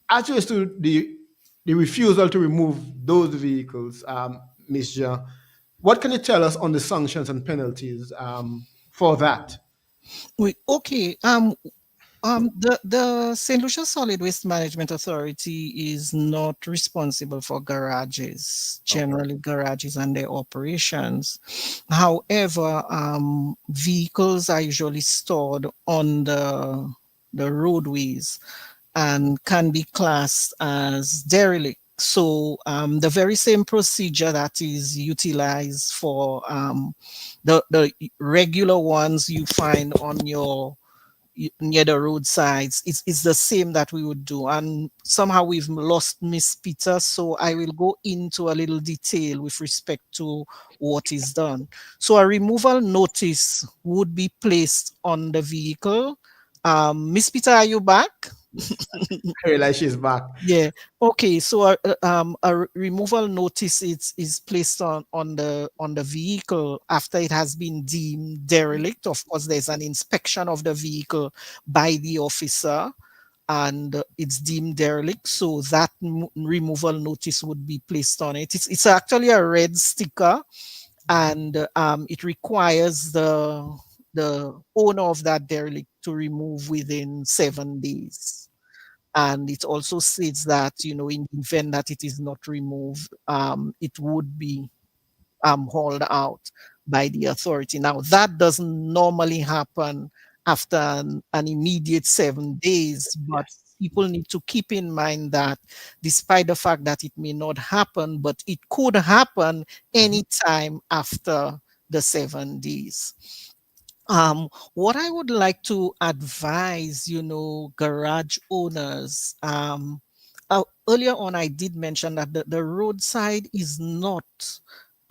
as opposed to the refusal to remove those vehicles, Ms. Jean, what can you tell us on the sanctions and penalties for that? Okay. The St. Lucia Solid Waste Management Authority is not responsible for garages, Okay. generally garages and their operations. However, vehicles are usually stored on the roadways and can be classed as derelict. So the very same procedure that is utilized for the regular ones you find on your near the roadsides, it's the same that we would do. And somehow we've lost Miss Peter, so I will go into a little detail with respect to what is done. So a removal notice would be placed on the vehicle. Miss Peter, are you back? I realize she's back. Yeah. Okay. So removal notice is placed on the vehicle after it has been deemed derelict. Of course, there's an inspection of the vehicle by the officer, and it's deemed derelict. So that removal notice would be placed on it. It's actually a red sticker, and it requires the owner of that derelict to remove within 7 days. And it also states that, in the event that it is not removed, it would be hauled out by the authority. Now, that doesn't normally happen after an immediate 7 days, but Yes. people need to keep in mind that despite the fact that it may not happen, but it could happen Mhm. anytime after the 7 days. What I would like to advise, garage owners, earlier on, I did mention that the roadside is not,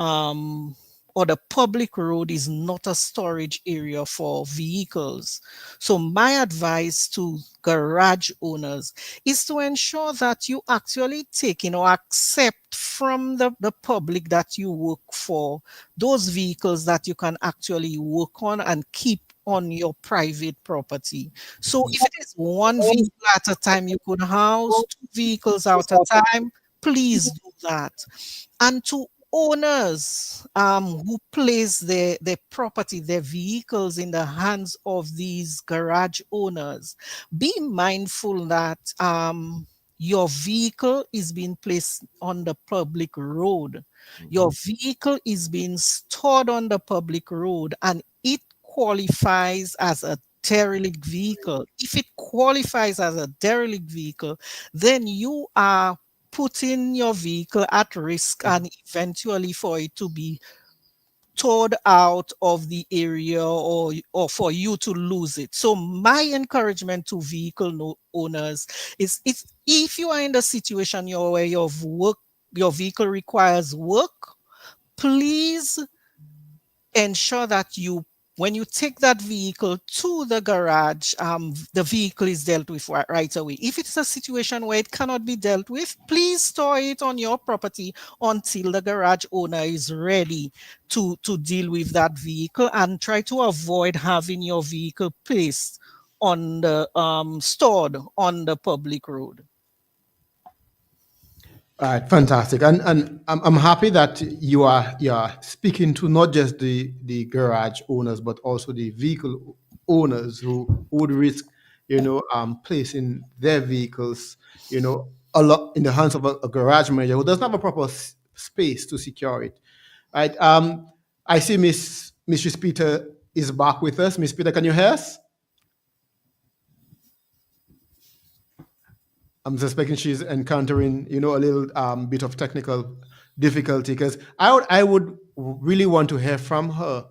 um, or the public road is not a storage area for vehicles. So my advice to garage owners is to ensure that you actually take, accept from the public that you work for those vehicles that you can actually work on and keep on your private property. So if it is one vehicle at a time, you could house 2 vehicles at a time, please do that. And to owners who place their property, their vehicles in the hands of these garage owners, be mindful that your vehicle is being placed on the public road. Your vehicle is being stored on the public road, and it qualifies as a derelict vehicle. If it qualifies as a derelict vehicle, then you are putting your vehicle at risk and eventually for it to be towed out of the area, or for you to lose it. So my encouragement to vehicle owners is, if you are in the situation where your vehicle requires work, please ensure that when you take that vehicle to the garage, the vehicle is dealt with right away. If it's a situation where it cannot be dealt with, please store it on your property until the garage owner is ready to deal with that vehicle, and try to avoid having your vehicle placed on the stored on the public road. All right, fantastic, and I'm happy that you are speaking to not just the garage owners but also the vehicle owners who would risk, placing their vehicles, a lot in the hands of a garage manager who doesn't have a proper space to secure it. Right. I see Mistress Peter is back with us. Miss Peter, can you hear us? I'm suspecting she's encountering, a little bit of technical difficulty, because I would really want to hear from her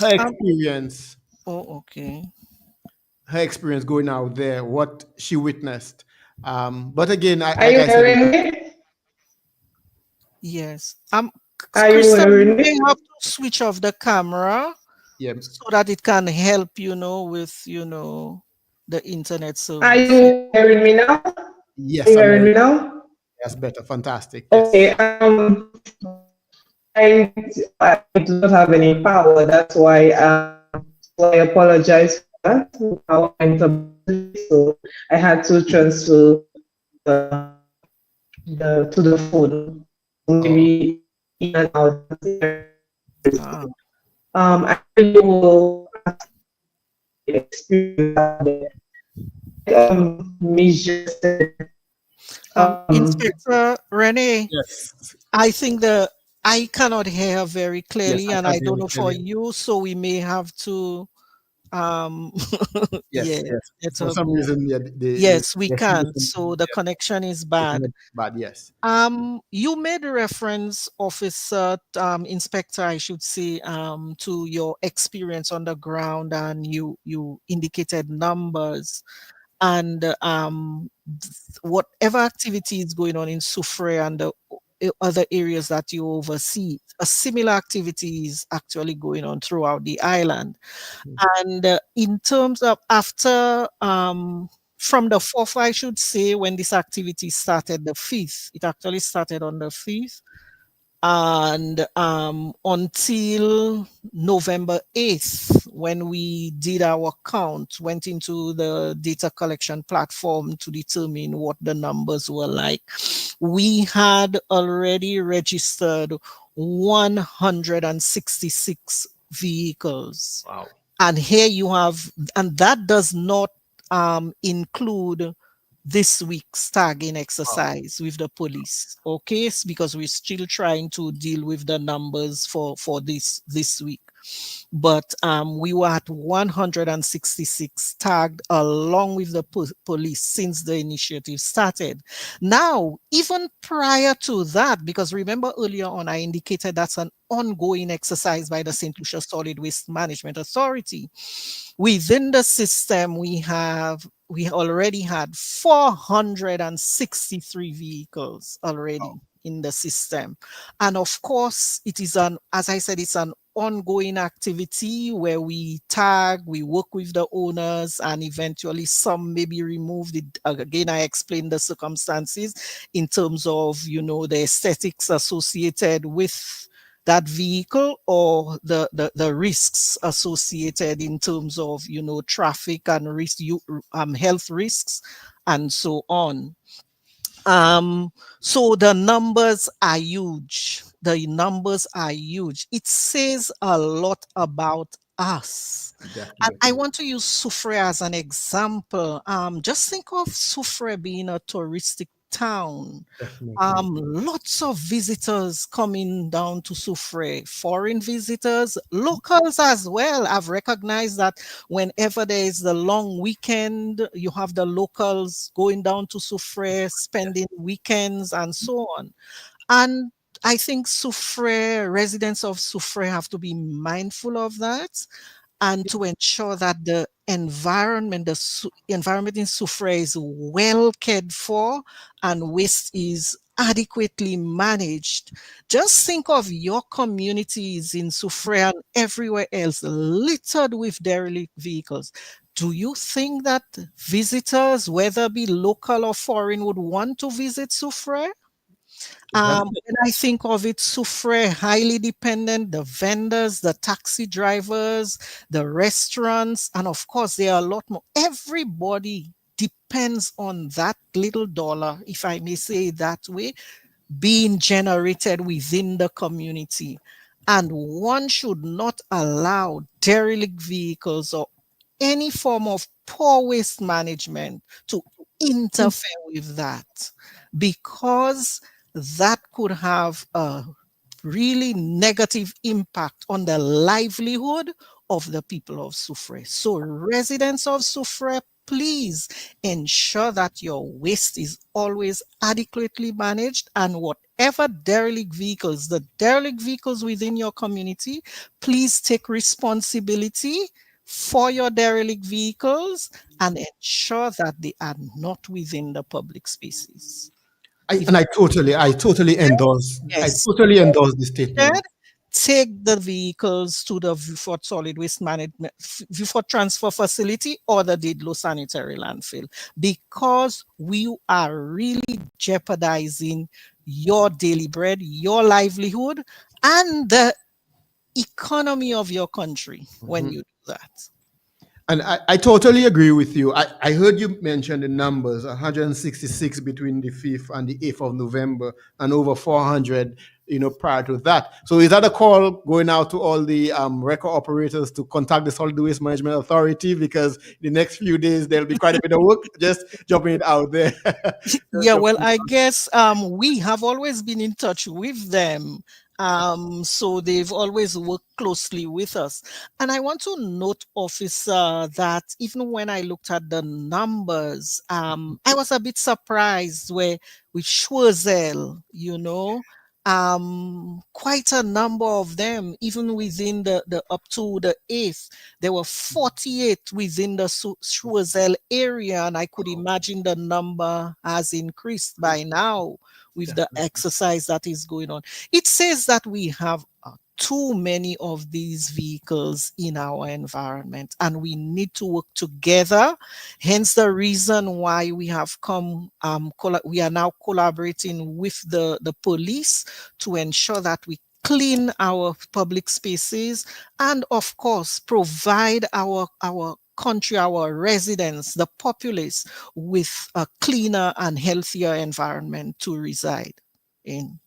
Um, experience, oh, okay. her experience going out there, what she witnessed. But again, Are like you I said, hearing me? Yes. Are you Crystal, you hearing may me? have to switch off the camera yeah, so that it can help, with, the internet Are service. you hearing me now? Are yes, you I'm hearing hearing. me now? Yes, better, fantastic. Okay. Yes. I do not have any power. That's why. So I apologize for that. Now I'm so I had to transfer the, to the phone. Oh, Maybe in and out. Ah, I will experience. Misha said, Inspector Renee, Yes. I think I cannot hear very Yes, clearly, I and can't I hear don't you know for clearly. you, so we may have to, um, Yes, yeah, yes. let For her some go. reason, yeah, Yes, we the can. solution, So the yeah, connection is the bad. connection, but yes. You made a reference, Officer, Inspector, I should say, to your experience on the ground, and you indicated numbers and whatever activity is going on in Soufriere and the other areas that you oversee, a similar activity is actually going on throughout the island. And in terms of after, from the 4th, I should say, when this activity started, the 5th, it actually started on the 5th, and until November 8th, when we did our count, went into the data collection platform to determine what the numbers were like, we had already registered 166 vehicles. Wow. And here you have, and that does not include this week's tagging Wow. exercise with the police, okay? Because we're still trying to deal with the numbers for this week. But we were at 166 tagged along with the police since the initiative started. Now, even prior to that, because remember earlier on, I indicated that's an ongoing exercise by the St. Lucia Solid Waste Management Authority. Within the system, we already had 463 vehicles already in the system. And of course, it is as I said, it's an ongoing activity where we tag, we work with the owners, and eventually some may be removed. Again, I explained the circumstances in terms of, the aesthetics associated with that vehicle, or the risks associated in terms of, traffic and risk, health risks, and so on. So the numbers are huge. The numbers are huge. It says a lot about us. And I Definitely. want to use Soufriere as an example. Just think of Soufriere being a touristic town. Definitely. Lots of visitors coming down to Soufriere, foreign visitors, locals as well. I've recognized that whenever there is the long weekend, you have the locals going down to Soufriere, spending weekends and so on. And I think residents of Soufriere have to be mindful of that, and to ensure that the environment, environment in Soufriere is well cared for and waste is adequately managed. Just think of your communities in Soufriere and everywhere else littered with derelict vehicles. Do you think that visitors, whether be local or foreign, would want to visit Soufriere? Definitely. When I think of it, Soufriere, highly dependent, the vendors, the taxi drivers, the restaurants, and of course, there are a lot more. Everybody depends on that little dollar, if I may say it that way, being generated within the community. And one should not allow derelict vehicles or any form of poor waste management to interfere with that, because that could have a really negative impact on the livelihood of the people of Soufriere. So residents of Soufriere, please ensure that your waste is always adequately managed, and whatever the derelict vehicles within your community, please take responsibility for your derelict vehicles and ensure that they are not within the public spaces. If I yes, totally endorse the statement. instead, take the vehicles to the Viewfort Solid Waste Management, Viewfort Transfer Facility, or the Didlo Sanitary Landfill, because we are really jeopardizing your daily bread, your livelihood, and the economy of your country when you do that. And I totally agree with you. I heard you mention the numbers 166 between the 5th and the 8th of November, and over 400 prior to that. So is that a call going out to all the record operators to contact the Solid Waste Management Authority, because the next few days there'll be quite a bit of work? Just jumping it out there. Yeah, well, I guess we have always been in touch with them. So they've always worked closely with us. And I want to note, officer, that even when I looked at the numbers, I was a bit surprised where with Schwarzel, quite a number of them, even within the up to the 8th, there were 48 within the Schwarzel area, and I could imagine the number has increased by now with the exercise that is going on. It says that we have too many of these vehicles in our environment, and we need to work together. Hence the reason why we have come, we are now collaborating with the police to ensure that we clean our public spaces and, of course, provide our country, our residents, the populace, with a cleaner and healthier environment to reside in.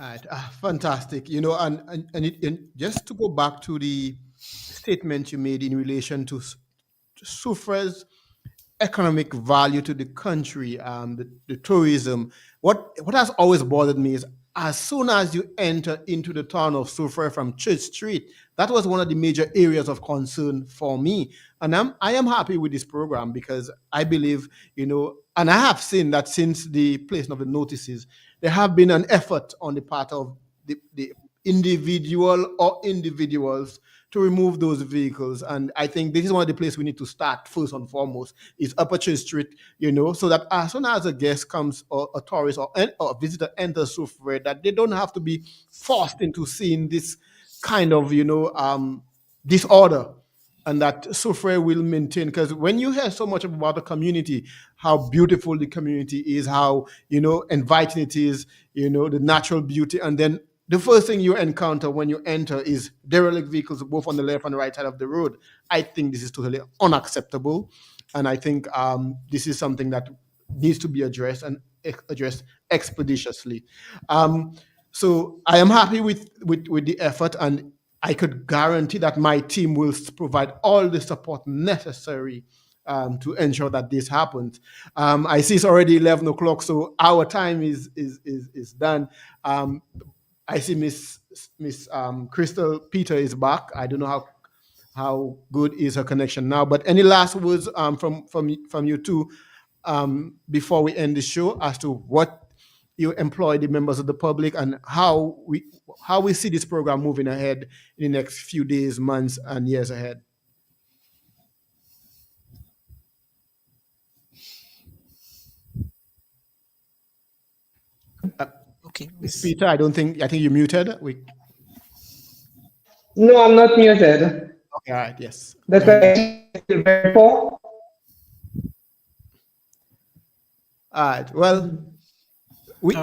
All right, fantastic. And just to go back to the statement you made in relation to Soufriere's economic value to the country, the tourism. What has always bothered me is, as soon as you enter into the town of Soufriere from Church Street, that was one of the major areas of concern for me. And I am happy with this program, because I believe, and I have seen that since the placing of the notices, there have been an effort on the part of the individual or individuals to remove those vehicles. And I think this is one of the places we need to start first and foremost, is Upper Church Street, so that as soon as a guest comes, or a tourist or a visitor enters Soufriere, that they don't have to be forced into seeing this kind of, disorder, and that Soufriere will maintain. Because when you hear so much about the community, how beautiful the community is, how, inviting it is, the natural beauty, and then the first thing you encounter when you enter is derelict vehicles both on the left and the right side of the road. I think this is totally unacceptable. And I think this is something that needs to be addressed, and addressed expeditiously. So I am happy with the effort, and I could guarantee that my team will provide all the support necessary to ensure that this happens. I see it's already 11 o'clock, so our time is done. I see Miss Crystal Peter is back. I don't know how good is her connection now, but any last words from you two before we end the show, as to what you employ the members of the public, and how we see this program moving ahead in the next few days, months, and years ahead? Okay, Miss Peter, I think you're muted. No, I'm not muted. Okay, all right, yes. The connection is very poor. All right, well,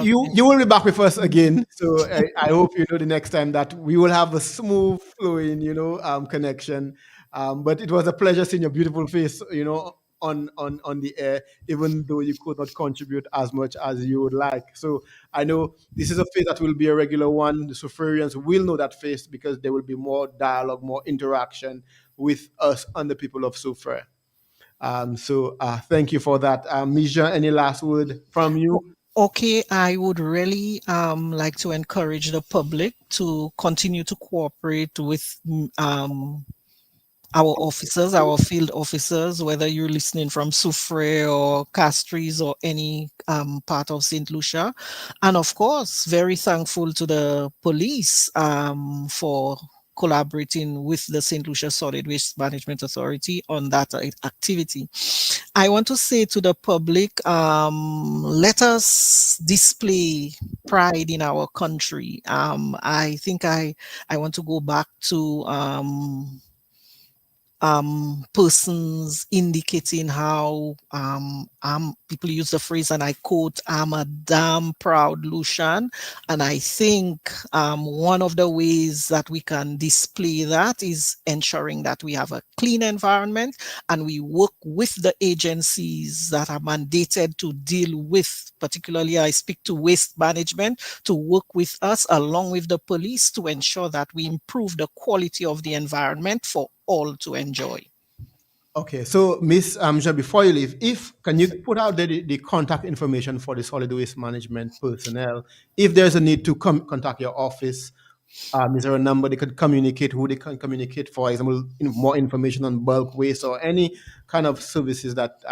you will be back with us again. So I hope the next time that we will have a smooth flowing, connection. But it was a pleasure seeing your beautiful face, on the air, even though you could not contribute as much as you would like. So I know this is a face that will be a regular one. The Soufrierians will know that face, because there will be more dialogue, more interaction with us and the people of Soufriere. So thank you for that. Misha, any last word from you? Okay, I would really like to encourage the public to continue to cooperate with our officers, our field officers, whether you're listening from Soufriere or Castries or any part of St. Lucia. And of course, very thankful to the police for collaborating with the St. Lucia Solid Waste Management Authority on that activity. I want to say to the public, let us display pride in our country. I think I want to go back to persons indicating how people use the phrase, and I quote, "I'm a damn proud Lucian." And I think one of the ways that we can display that is ensuring that we have a clean environment and we work with the agencies that are mandated to deal with, particularly I speak to waste management, to work with us along with the police to ensure that we improve the quality of the environment for all to enjoy. Okay, so Miss Amja, before you leave, can you put out the contact information for the solid waste management personnel? If there's a need to contact your office, is there a number they could communicate, who they can communicate, for example, more information on bulk waste or any kind of services that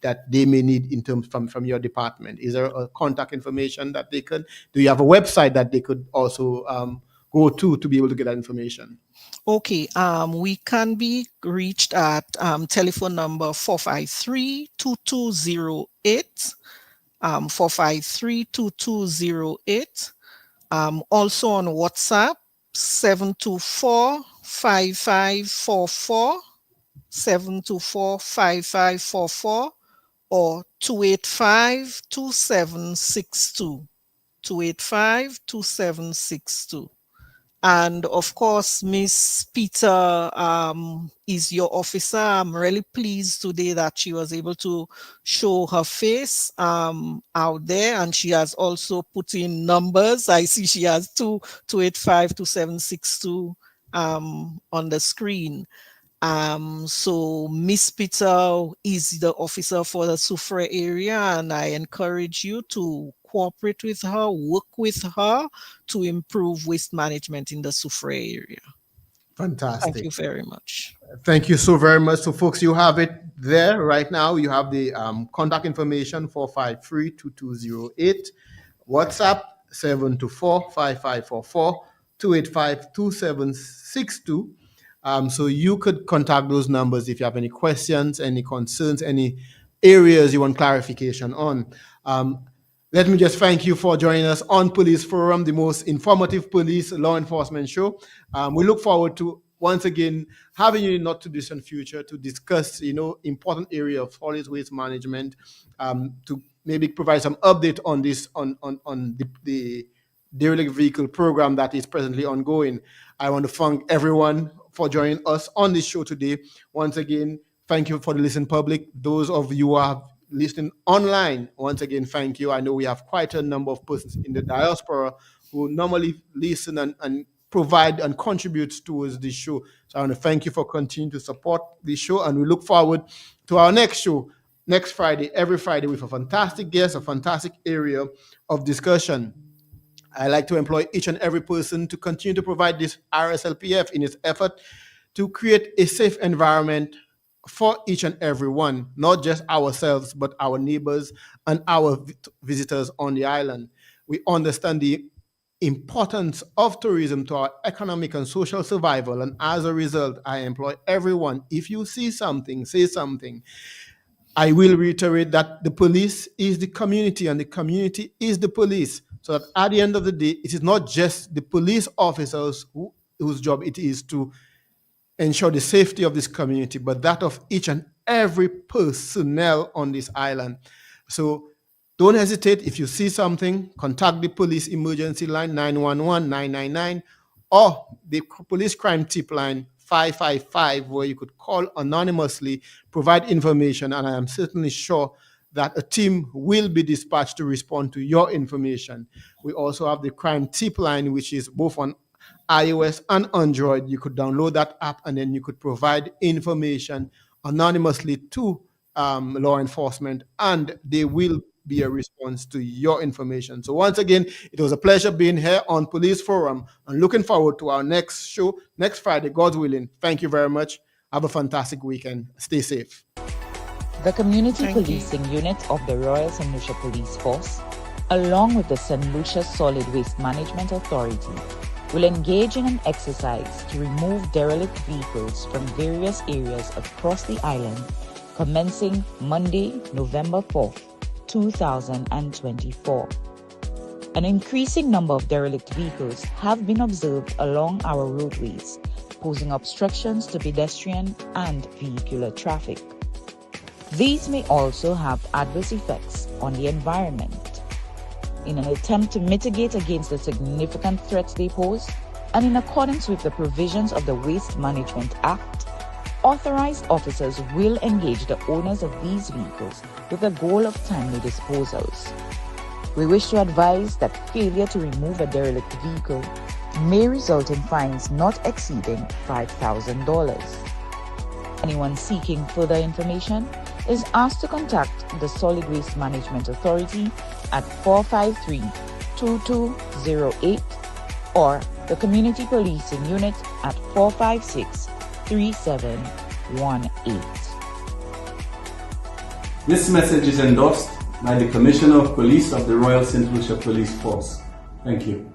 that they may need in terms from your department? Is there a contact information that they could, do you have a website that they could also go to be able to get that information? Okay, we can be reached at telephone number 453-2208, 453-2208. Also on WhatsApp, 724-5544, 724-5544, or 285-2762, 285-2762. And of course, Miss Peter is your officer. I'm really pleased today that she was able to show her face out there, and she has also put in numbers. I see she has 285-2762 on the screen. So Miss Peter is the officer for the Soufriere area, and I encourage you to cooperate with her, work with her to improve waste management in the Soufriere area. Fantastic. Thank you very much. Thank you so very much. So folks, you have it there right now. You have the contact information, 453-2208, WhatsApp 724-5544, 285-2762. So you could contact those numbers if you have any questions, any concerns, any areas you want clarification on. Let me just thank you for joining us on Police Forum, the most informative police law enforcement show. We look forward to once again having you in not too distant future to discuss, important area of solid waste management, to maybe provide some update on this on the derelict vehicle program that is presently ongoing. I want to thank everyone for joining us on this show today. Once again, thank you for the listening public. Those of you who are listening online, once again, thank you. I know we have quite a number of persons in the diaspora who normally listen and provide and contribute towards this show. So I want to thank you for continuing to support this show, and we look forward to our next show next Friday, every Friday, with a fantastic guest, a fantastic area of discussion. I like to employ each and every person to continue to provide this RSLPF in its effort to create a safe environment for each and every one, not just ourselves, but our neighbors and our visitors on the island. We understand the importance of tourism to our economic and social survival, and as a result, I employ everyone. If you see something, say something. I will reiterate that the police is the community and the community is the police. So that at the end of the day, it is not just the police officers whose job it is to ensure the safety of this community, but that of each and every personnel on this island. So don't hesitate. If you see something, contact the police emergency line 911-999 or the police crime tip line 555, where you could call anonymously, provide information, and I am certainly sure that a team will be dispatched to respond to your information. We also have the crime tip line, which is both on iOS and Android. You could download that app and then you could provide information anonymously to law enforcement, and they will be a response to your information. So once again, it was a pleasure being here on Police Forum, and looking forward to our next show next Friday, God willing. Thank you very much. Have a fantastic weekend. Stay safe. The Community Policing Unit of the Royal St. Lucia Police Force, along with the St. Lucia Solid Waste Management Authority, will engage in an exercise to remove derelict vehicles from various areas across the island, commencing Monday, November 4th, 2024. An increasing number of derelict vehicles have been observed along our roadways, posing obstructions to pedestrian and vehicular traffic. These may also have adverse effects on the environment. In an attempt to mitigate against the significant threats they pose, and in accordance with the provisions of the Waste Management Act, authorized officers will engage the owners of these vehicles with the goal of timely disposals. We wish to advise that failure to remove a derelict vehicle may result in fines not exceeding $5,000. Anyone seeking further information is asked to contact the Solid Waste Management Authority at 453-2208 or the Community Policing Unit at 456-3718. This message is endorsed by the Commissioner of Police of the Royal St. Lucia Police Force. Thank you.